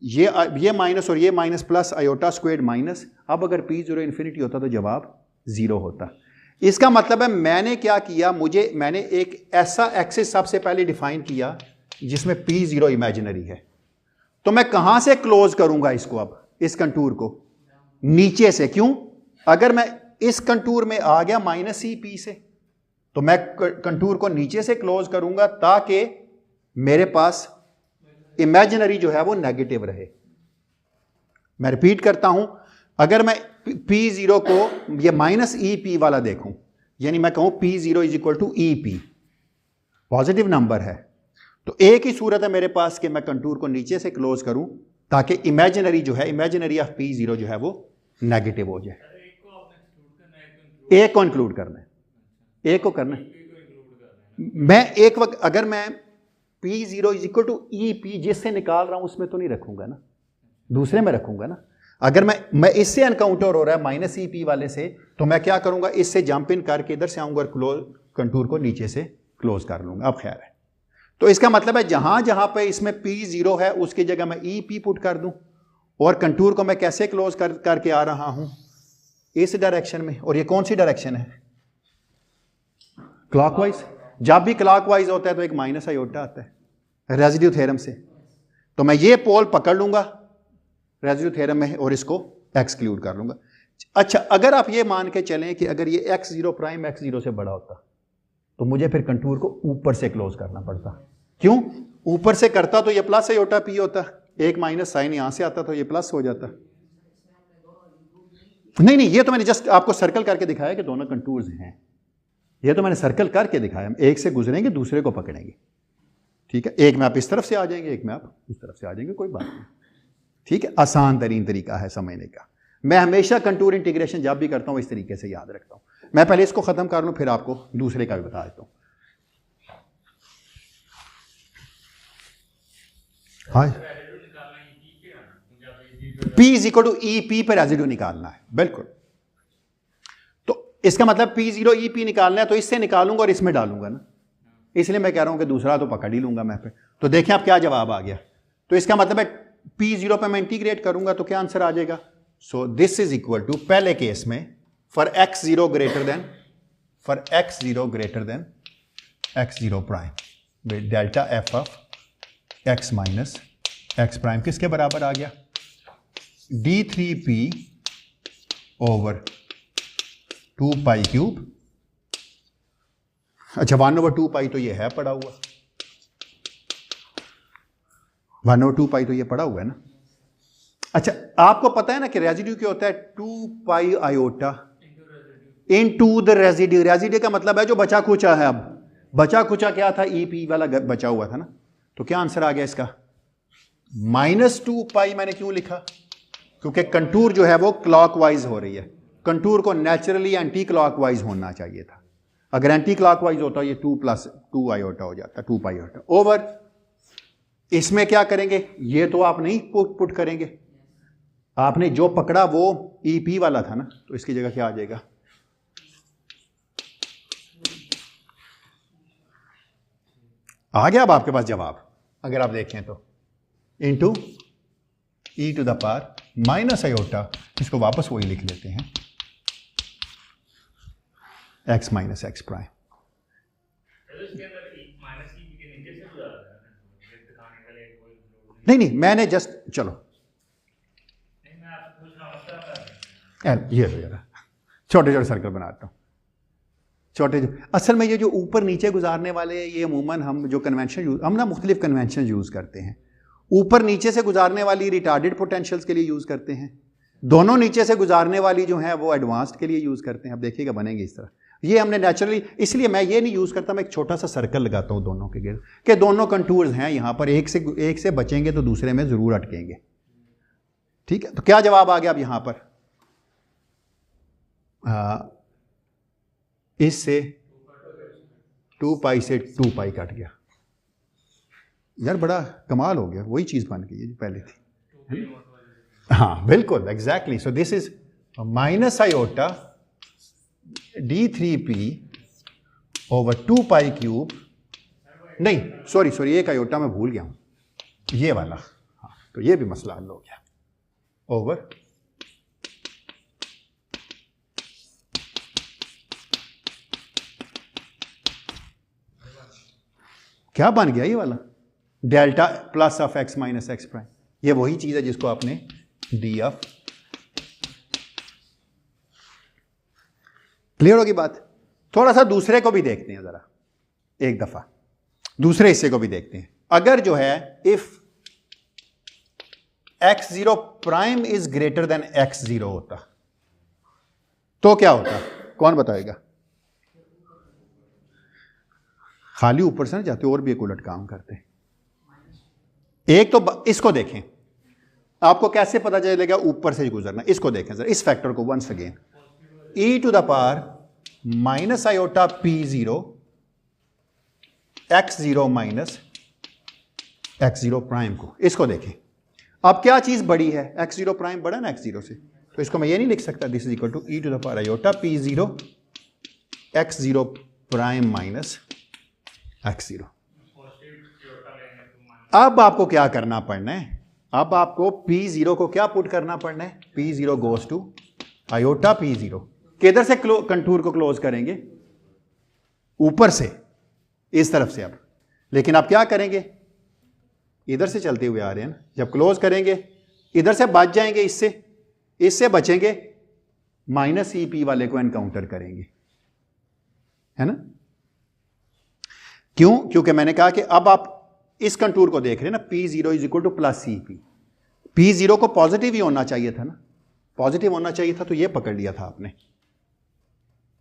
Speaker 1: ये माइनस और ये minus plus iota squared minus. अब अगर P0 इन्फिनिटी होता तो जवाब जीरो होता। इसका मतलब है मैंने क्या किया, मैंने एक ऐसा एक्सिस सबसे पहले डिफाइन किया जिसमें P0 इमेजिनरी है। तो मैं कहां से क्लोज करूंगा इसको, अब इस कंटूर को नीचे से। क्यों? अगर मैं इस कंटूर में आ गया माइनस EP से तो मैं कंटूर को नीचे से क्लोज करूंगा ताकि मेरे पास इमेजिनरी जो है वो नेगेटिव रहे। मैं रिपीट करता हूं, अगर मैं P0 को ये माइनस EP वाला देखूं, यानी मैं कहूं P0 is equal to EP, positive number है, तो एक ही सूरत है मेरे पास कि मैं कंटूर को नीचे से क्लोज करूं ताकि इमेजिनरी जो है, इमेजिनरी ऑफ P0 जो है वो नेगेटिव हो जाए। एक को इंक्लूड करना है, एक को करना है। मैं एक वक्त अगर मैं P0 is equal to EP जिससे निकाल रहा हूं उसमें तो नहीं रखूंगा ना, दूसरे में रखूंगा ना। अगर मैं इससे एनकाउंटर हो रहा है माइनस EP वाले से, तो मैं क्या करूंगा, इससे जंप इन करके इधर से आऊंगा और कंटूर को नीचे से क्लोज कर लूंगा। अब खैर है, तो इसका मतलब है जहां जहां पे इसमें P0 है उसकी जगह मैं EP पुट कर दूं, और कंटूर को मैं कैसे क्लोज करके आ रहा हूं, इस डायरेक्शन में। और ये कौन सी डायरेक्शन है, क्लॉकवाइज। जब भी क्लॉकवाइज होता है तो एक माइनस आयोटा आता है रेजिड्यू थ्योरम से, तो मैं ये पोल पकड़ लूंगा रेजिड्यू थ्योरम में और इसको एक्सक्लूड कर लूंगा। अच्छा, अगर आप ये मान के चलें कि अगर ये x0 प्राइम x0 से बड़ा होता तो मुझे फिर कंटूर को ऊपर से क्लोज करना पड़ता। क्यों? ऊपर से करता तो ये प्लस आयोटा P होता, एक माइनस साइन यहां से आता तो ये प्लस हो जाता। नहीं, ये तो मैंने जस्ट आपको सर्कल करके दिखाया कि दोनों कंटूर्स हैं, ये तो मैंने सर्कल करके दिखाया। एक से गुजरेंगे दूसरे को पकड़ेंगे, ठीक है। एक में आप इस तरफ से आ जाएंगे, एक में आप उस तरफ से आ जाएंगे, कोई बात नहीं, ठीक है। आसान तरीन तरीका है समझने का। मैं हमेशा कंटूर इंटीग्रेशन जब भी करता हूं इस तरीके से याद रखता हूं। मैं पहले इसको खत्म कर लूं फिर आपको दूसरे का भी बता देता हूं। हाँ, P is equal to EP पर रेजिड्यू निकालना है, बिल्कुल। तो इसका मतलब P0 EP निकालना है, तो इससे निकालूंगा और इसमें डालूंगा ना, इसलिए मैं कह रहा हूं कि दूसरा तो पकड़ ही लूंगा मैं फिर। तो देखें आप क्या जवाब आ गया। तो इसका मतलब है P0 पे मैं इंटीग्रेट करूंगा तो क्या आंसर आ जाएगा। So this is equal to, पहले केस में for x zero greater than x zero prime with delta f of x minus x prime किसके बराबर आ गया, d3p ओवर 2 पाई क्यूब। अच्छा 1/2 पाई तो ये है पड़ा हुआ, 1/2 पाई तो ये पड़ा हुआ है ना। अच्छा आपको पता है ना कि रेजिड्यू क्या होता है, 2 पाई iota into the residue. Residue का मतलब है जो बचा खुचा है। अब बचा खुचा क्या था, EP वाला बचा हुआ था ना, तो क्या आंसर आ गया इसका, -2 पाई। मैंने क्यों लिखा, क्योंकि कंटूर जो है वो क्लॉकवाइज हो रही है, कंटूर को नेचुरली एंटी क्लॉकवाइज होना चाहिए था। अगर एंटी क्लॉकवाइज होता ये 2 + 2 आयोटा हो जाता, 2 पाई आयोटा ओवर। इसमें क्या करेंगे, ये तो आप नहीं पुट करेंगे, आपने जो पकड़ा वो EP वाला था ना, तो इसकी जगह क्या आ जाएगा, आ गया अब आपके पास जवाब। अगर आप देखें तो इंटू e⁻⁻, इसको वापस वही लिख लेते हैं, x माइनस एक्स प्राइम। नहीं मैंने जस्ट चलो ये छोटे छोटे सर्कल बनाता हूं, छोटे असल में ये जो ऊपर नीचे गुजारने वाले, ये अमूमन हम जो कन्वेंशन हम ना मुख्तलिफ कन्वेंशन यूज़ करते हैं। ऊपर नीचे से गुजारने वाली रिटार्डेड पोटेंशियल्स के लिए यूज़ करते हैं, दोनों नीचे से गुजारने वाली जो है वो एडवांस्ड के लिए यूज़ करते हैं। अब देखिएगा बनेंगे इस तरह, ये हमने नेचुरली, इसलिए मैं ये नहीं यूज़ करता, मैं एक छोटा सा सर्कल लगाता हूँ दोनों के गिर्द कि दोनों कंटूर्स हैं यहाँ पर, एक से बचेंगे तो दूसरे में ज़रूर अटकेंगे। ठीक है, तो क्या जवाब आ गया अब यहाँ पर, इससे 2 पाई से 2 पाई कट गया। यार बड़ा कमाल हो गया, वही चीज़ बन गई है जो पहले थी। हाँ बिल्कुल exactly. So this is minus iota d3p over 2 pi cube, नहीं सॉरी एक आयोटा मैं भूल गया हूँ, ये वाला। हाँ तो ये भी मसला हल हो गया, ओवर क्या बन गया ये वाला, delta plus of x minus x prime. ये वही चीज है जिसको आपने डी ऑफ, क्लियर होगी बात। थोड़ा सा दूसरे को भी देखते हैं जरा, एक दफा दूसरे हिस्से को भी देखते हैं। अगर जो है if x0 prime is greater than x0 होता तो क्या होता, कौन बताएगा। खाली ऊपर से ना जाते, और भी एक उलट काम करते हैं। एक तो इसको देखें, आपको कैसे पता चलेगा ऊपर से गुजरना, इसको देखें जरा, इस फैक्टर को once again, e⁻⁻ minus iota p0 x0 minus x0 prime को, इसको देखें। अब क्या चीज बड़ी है, x0 प्राइम बड़ा ना x0 से, तो इसको मैं ये नहीं लिख सकता, this is equal to e⁻ iota p0 x0 prime minus x0। अब आपको क्या करना पड़ना है, अब आपको p0 को क्या पुट करना पड़ना है, p0 goes to iota p0। किधर से कंटूर को क्लोज करेंगे, ऊपर से, इस तरफ से। अब लेकिन आप क्या करेंगे, इधर से चलते हुए आ रहे हैं ना, जब क्लोज करेंगे इधर से बच जाएंगे, इससे बचेंगे, माइनस EP वाले को एनकाउंटर करेंगे, है ना। क्यों, क्योंकि मैंने कहा कि अब आप इस कंटूर को देख रहे हैं ना, p0 is equal two plus CP। p0 को पॉजिटिव ही होना चाहिए था ना, पॉजिटिव होना चाहिए था, तो ये पकड़ लिया था आपने।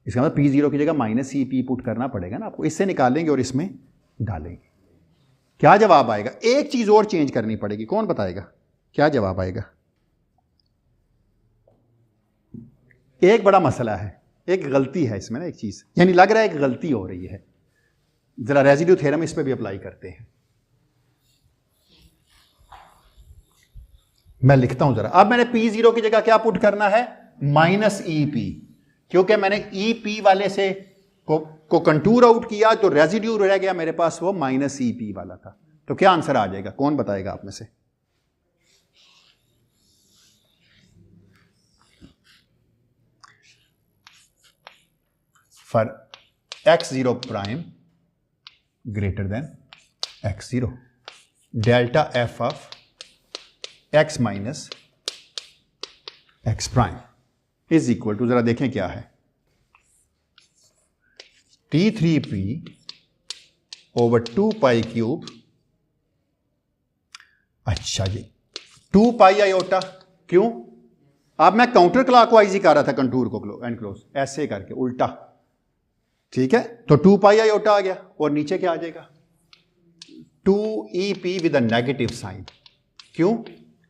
Speaker 1: इसका मतलब p0 की जगह माइनस CP पुट करना पड़ेगा ना आपको, इससे निकालेंगे और इसमें डालेंगे। क्या जवाब आएगा, एक चीज और चेंज करनी पड़ेगी, कौन बताएगा क्या जवाब आएगा। एक बड़ा मसला है, एक गलती है इसमें ना, एक चीज यानी लग रहा है एक गलती हो रही है, जरा रेजिड्यू थ्योरम इस पे भी अप्लाई करते हैं। मैं लिखता हूं जरा, अब मैंने p0 की जगह क्या पुट करना है, माइनस EP, क्योंकि मैंने EP वाले से को कंटूर आउट किया, तो रेजिड्यू रह गया मेरे पास वो माइनस EP वाला था। तो क्या आंसर आ जाएगा, कौन बताएगा आप में से। For x0 prime greater than x0, delta f of x minus x prime is equal to, जरा देखें क्या है, T3p ओवर 2 पाई क्यूब, अच्छा जी 2 पाई आयोटा, क्यों? अब मैं काउंटर क्लॉकवाइज ही कर रहा था कंटूर को एनक्लोज ऐसे करके उल्टा, ठीक है, तो 2 पाई आयोटा आ गया और नीचे क्या आ जाएगा 2EP with a negative sign, क्यों?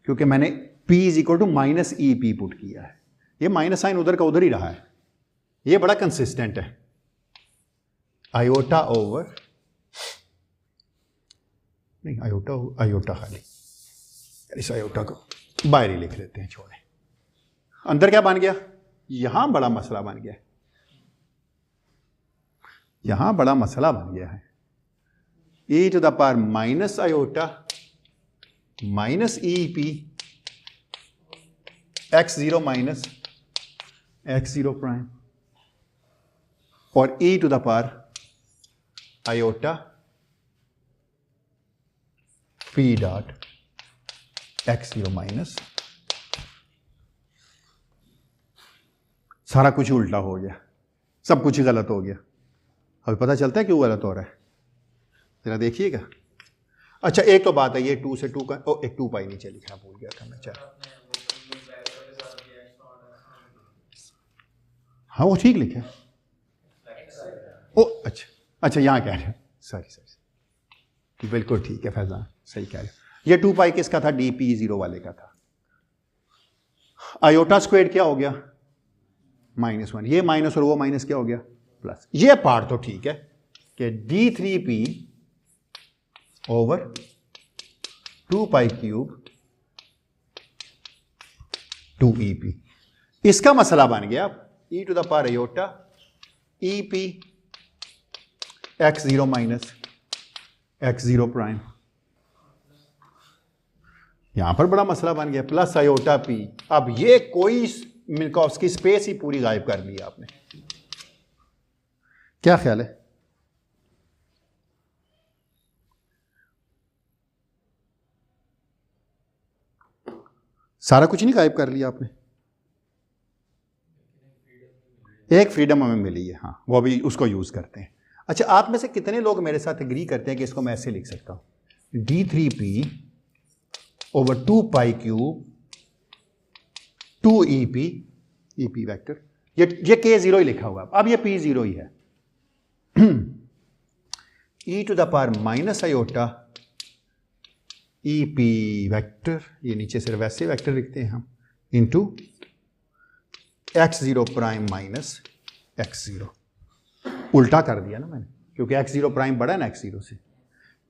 Speaker 1: क्योंकि मैंने P is equal to minus EP put किया है, ये माइनस साइन उधर का उधर ही रहा है, ये बड़ा कंसिस्टेंट है, आयोटा ओवर, नहीं आयोटा खाली, इस आयोटा को बाहर ही लिख लेते हैं, छोड़ें। अंदर क्या बन गया, यहां बड़ा मसला बन गया, यहां बड़ा मसला बन गया है, e to the power minus iota minus EP x0 minus x0 prime और e to the power iota p dot x0 minus, सारा कुछ उल्टा हो गया, सब कुछ ही गलत हो गया। अभी पता चलता है क्यों गलत हो रहा है, जरा देखिएगा। अच्छा एक तो बात है, ये 2 से 2 का एक 2 पाई नीचे लिखना भूल गया था मैं, चल हाँ वो ठीक लिखे, ओ अच्छा यहाँ कह रहे हैं, सॉरी बिल्कुल ठीक है फैजान, सही कह रहे हो। ये 2 पाई किसका था, DP0 वाले का था। आयोटा स्क्वायर क्या हो गया -1, ये माइनस और वो माइनस क्या हो गया प्लस। ये पार्ट तो ठीक है कि D3P over 2 pi cube 2EP, इसका मसला बन गया e to the power iota EP x0 minus x0 prime, यहां पर बड़ा मसला बन गया, प्लस आयोटा P। अब ये कोई मिन्कोव्स्की स्पेस ही पूरी गायब कर ली आपने, क्या ख्याल है? सारा कुछ नहीं गायब कर लिया आपने, एक फ्रीडम हमें मिली है, हाँ वो भी उसको यूज करते हैं। अच्छा आप में से कितने लोग मेरे साथ एग्री करते हैं कि इसको मैं ऐसे लिख सकता हूं, D3P over 2 pi cube 2EP vector, ये K0 ही लिखा हुआ, अब ये P0 ही है, e to the power minus iota EP vector, ये नीचे सिर्फ वैसे वेक्टर लिखते हैं हम, into x0 prime minus x0, उल्टा कर दिया ना मैंने क्योंकि x0 प्राइम बड़ा है ना x0 से,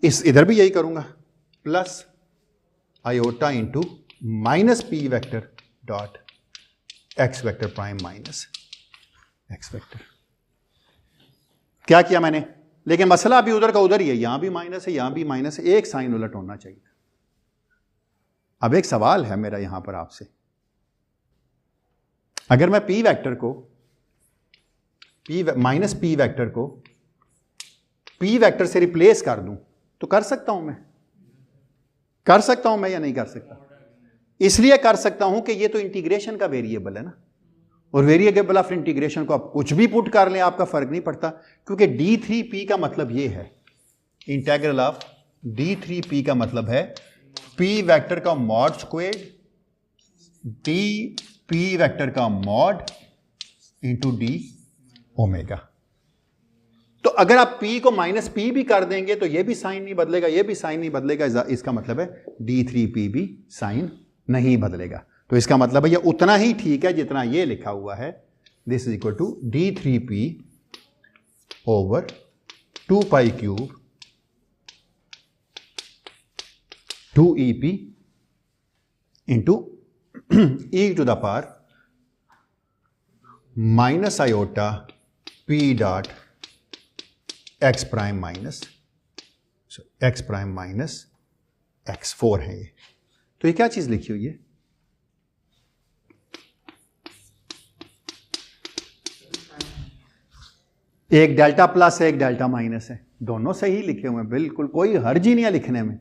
Speaker 1: इस इधर भी यही करूंगा, plus iota into minus P vector dot x vector prime minus x vector. क्या किया मैंने, लेकिन मसला अभी उधर का उधर ही है, यहां भी माइनस है यहां भी माइनस है, एक साइन उलट होना चाहिए। अब एक सवाल है मेरा यहां पर आपसे, अगर मैं P वेक्टर को माइनस P वेक्टर को P वेक्टर से रिप्लेस कर दूं तो कर सकता हूं मैं या नहीं कर सकता? इसलिए कर सकता हूं कि ये तो इंटीग्रेशन का वेरिएबल है ना, और वेरिएबल ऑफ इंटीग्रेशन को आप कुछ भी पुट कर लें आपका फर्क नहीं पड़ता, क्योंकि D3P का मतलब ये है, इंटीग्रल ऑफ D3P का मतलब है P वेक्टर का मॉड स्क्वायर P वेक्टर का मॉड इंटू D ओमेगा। तो अगर आप P को माइनस P भी कर देंगे तो ये भी साइन नहीं बदलेगा, ये भी साइन नहीं बदलेगा, इसका मतलब है D3P भी साइन नहीं बदलेगा। तो इसका मतलब है ये उतना ही ठीक है जितना ये लिखा हुआ है, this is equal to D3P over 2 pi cube 2EP into e to the power minus iota P dot x prime minus x prime minus x4 है ये। तो ये क्या चीज लिखी हुई है? एक डेल्टा प्लस है, एक डेल्टा माइनस है, दोनों सही लिखे हुए हैं, बिल्कुल कोई हर्ज ही नहीं है लिखने में।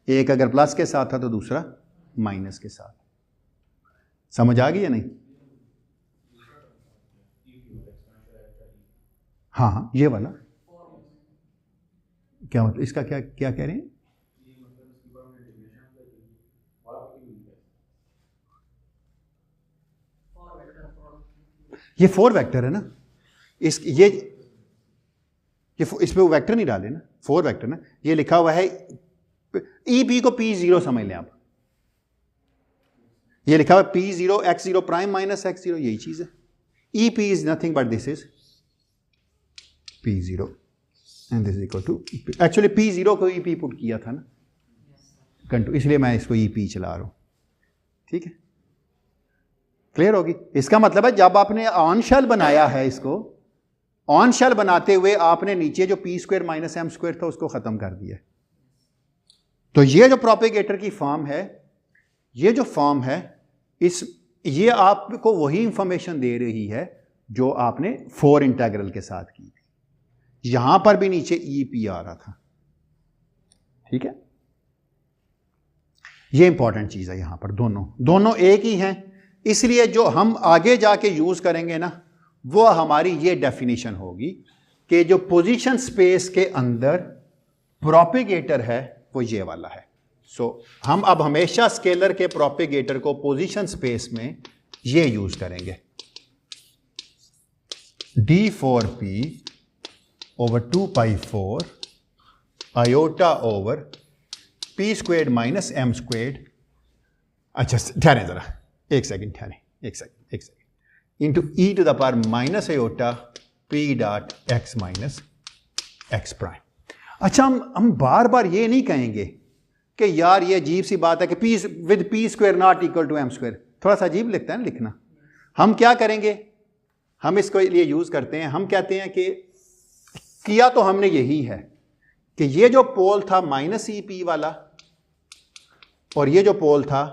Speaker 1: एक अगर प्लस के साथ था तो दूसरा माइनस के साथ। समझ आ गई या नहीं? हाँ, ये वाला क्या मतलब, इसका क्या क्या कह रहे हैं? ये 4 वेक्टर है ना, ये इस पे वो वेक्टर नहीं डाले ना, 4 वेक्टर ना, ये लिखा हुआ है ई पी को P0 समझ लें आप, ये लिखा हुआ है P0 x0 prime minus x0, यही चीज है। E P is nothing but this is P0 and this is equal to, actually P0 को ई पी पुट किया था ना कंटू, इसलिए मैं इसको ई पी चला रहा हूं। ठीक है, क्लियर होगी? इसका मतलब है जब आपने ऑन शेल बनाया है, इसको ऑन शेल बनाते हुए आपने नीचे जो P square minus M square था उसको खत्म कर दिया। तो ये जो प्रोपेगेटर की फॉर्म है, ये जो फॉर्म है, ये आपको वही इंफॉर्मेशन दे रही है जो आपने 4 इंटीग्रल के साथ की थी। यहां पर भी नीचे ई पी आ रहा था। ठीक है, ये इंपॉर्टेंट चीज है। यहां पर दोनों एक ही हैं, इसलिए जो हम आगे जाके यूज करेंगे ना, वो हमारी ये डेफिनेशन होगी कि जो पोजीशन स्पेस के अंदर प्रोपेगेटर है वो ये वाला है। सो हम अब हमेशा स्केलर के प्रोपेगेटर को पोजीशन स्पेस में ये यूज करेंगे, d4p over 2π4 iota over p squared minus m squared. अच्छा ठहरें जरा, एक second into e to the power minus iota p dot x minus x prime. अच्छा, हम बार बार ये नहीं कहेंगे कि यार ये अजीब सी बात है कि P with P square not equal to M square, थोड़ा सा अजीब लगता है ना लिखना। हम क्या करेंगे, हम इसको लिए यूज करते हैं, हम कहते हैं कि किया तो हमने यही है कि ये जो पोल था माइनस ई पी वाला, और ये जो पोल था,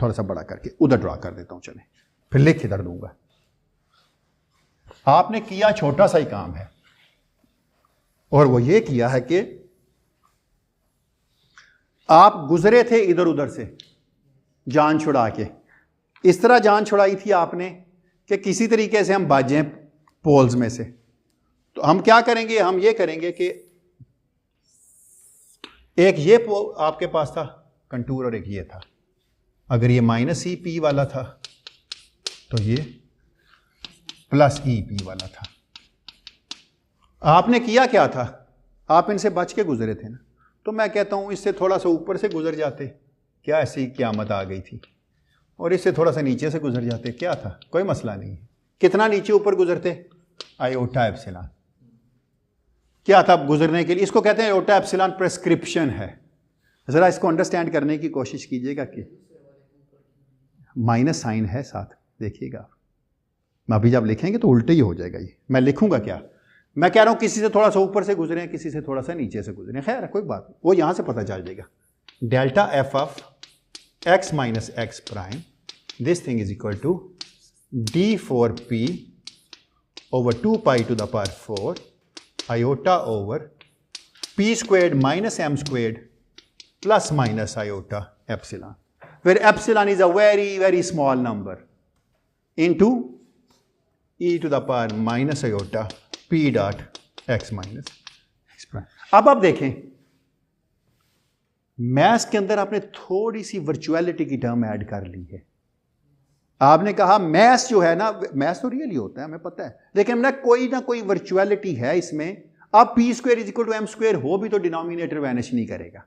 Speaker 1: थोड़ा सा बड़ा करके उधर ड्रा कर देता हूं, चले फिर लिख इधर दूंगा। आपने किया छोटा सा ही काम है, और वो ये किया है कि आप गुजरे थे इधर उधर से जान छुड़ा के, इस तरह जान छुड़ाई थी आपने कि किसी तरीके से हम बाजें पोल्स में से। तो हम क्या करेंगे, हम ये करेंगे कि एक ये पोल आपके पास था कंटूर और एक ये था। अगर ये माइनस ई पी वाला था तो ये प्लस ई पी वाला था। आपने किया क्या था, आप इनसे बच के गुजरे थे ना, तो मैं कहता हूं इससे थोड़ा सा ऊपर से गुजर जाते, क्या ऐसी क़यामत आ गई थी, और इससे थोड़ा सा नीचे से गुजर जाते, क्या था, कोई मसला नहीं। कितना नीचे ऊपर गुजरते, आयोटा एप्सिलॉन। क्या था गुजरने के लिए, इसको कहते हैं आयोटा एप्सिलॉन प्रेस्क्रिप्शन है। जरा इसको अंडरस्टैंड करने की कोशिश कीजिएगा कि माइनस साइन है साथ, देखिएगा अभी जब लिखेंगे तो उल्टे ही हो जाएगा। ये मैं लिखूंगा क्या, मैं कह रहा हूं किसी से थोड़ा सा ऊपर से गुजरे, किसी से थोड़ा सा नीचे से गुजरे, खैर कोई बात नहीं, वो यहां से पता चल जाएगा। Delta f of x minus x prime, this thing is equal to d4p over 2π to the power 4 iota over p squared minus m squared plus minus iota epsilon, where epsilon is a very very small number, into e to the power minus iota p dot x minus x prime। अब आप देखें मैथ्स के अंदर आपने थोड़ी सी वर्चुअलिटी की टर्म ऐड कर ली है। आपने कहा मैथ्स जो है ना, मैथ्स तो रियली होता है हमें पता है, लेकिन ना कोई वर्चुअलिटी है इसमें। अब P square is equal to M square हो भी तो डिनोमिनेटर वैनिश नहीं करेगा।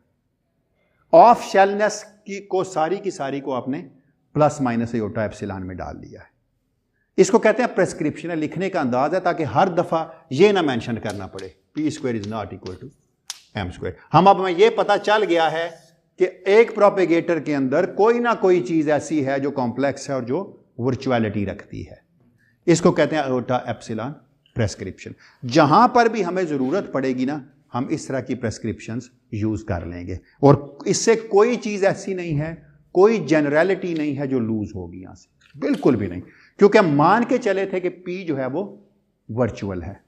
Speaker 1: ऑफ शेलनेस को सारी की सारी को आपने प्लस माइनस आयोटा एप्सिलॉन में डाल दिया है। इसको कहते हैं प्रेस्क्रिप्शन है, लिखने का अंदाज है, ताकि हर दफा ये ना मेंशन करना पड़े P square is not equal to M square. हम अब हमें ये पता चल गया है कि एक प्रोपेगेटर के अंदर कोई ना कोई चीज ऐसी है जो कॉम्प्लेक्स है और जो वर्चुअलिटी रखती है। इसको कहते हैं आयोटा एप्सिलॉन प्रेस्क्रिप्शन। जहां पर भी हमें जरूरत पड़ेगी ना, हम इस तरह की प्रेस्क्रिप्शंस यूज कर लेंगे, और इससे कोई चीज ऐसी नहीं है, कोई जनरलिटी नहीं है जो लूज होगी यहां से, बिल्कुल भी नहीं। क्योंकि हम मान के चले थे कि पी जो है वो वर्चुअल है,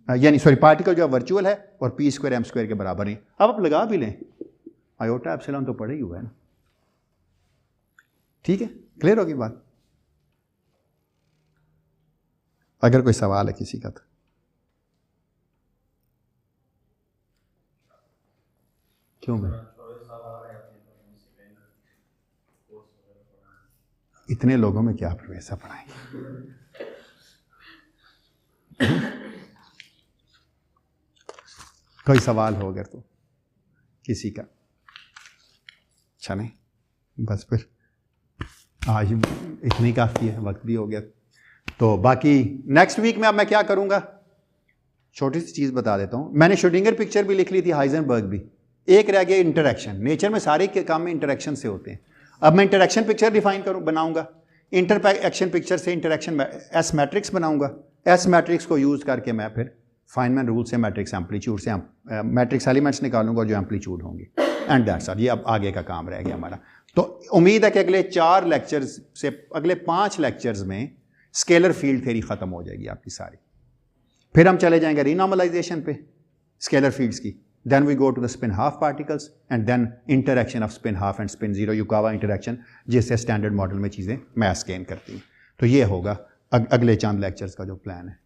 Speaker 1: यानी सॉरी पार्टिकल जो है वर्चुअल है और पी स्क्वायर एम स्क्वायर के बराबर नहीं। अब आप लगा भी लें, आयोटा एप्सिलॉन तो पड़े ही हुआ है ना। ठीक है, क्लियर होगी बात? अगर कोई सवाल है किसी का तो क्यों भाई? इतने लोगों में क्या प्रोफेसर पढ़ाएंगे? कोई सवाल हो अगर तो किसी का? अच्छा नहीं, बस फिर आज इतनी काफ़ी है, वक्त भी हो गया। तो बाकी नेक्स्ट वीक में अब मैं क्या करूँगा, छोटी सी चीज़ बता देता हूँ। मैंने श्रोडिंगर पिक्चर भी लिख ली थी, हाइजेनबर्ग भी। एक रह गया इंटरैक्शन। नेचर में सारे के काम में इंटरैक्शन से होते हैं। अब मैं इंटरैक्शन पिक्चर डिफाइन बनाऊँगा। इंटरैक्शन पिक्चर से इंटरैक्शन एस मैट्रिक्स बनाऊँगा। एस मैट्रिक्स को यूज़ करके मैं फिर फाइनमैन रूल से मैट्रिक्स एम्पलीट्यूड से मैट्रिक्स एलिमेंट्स निकालूंगा जो एम्पलीट्यूड होंगे। And that's all. ये अब आगे का काम रह गया हमारा। तो उम्मीद है कि अगले 4 लेक्चर्स से अगले 5 लेक्चर्स में स्केलर फील्ड थ्योरी ख़त्म हो जाएगी आपकी सारी। फिर हम चले जाएंगे रीनॉर्मलाइजेशन पे स्केलर फील्ड्स की। Then we go to the spin half particles and then interaction of spin half and spin zero, Yukawa interaction, जिससे स्टैंडर्ड मॉडल में चीज़ें मैथ स्कैन करती हैं। तो ये होगा अगले चंद लेक्चर्स का जो प्लान है।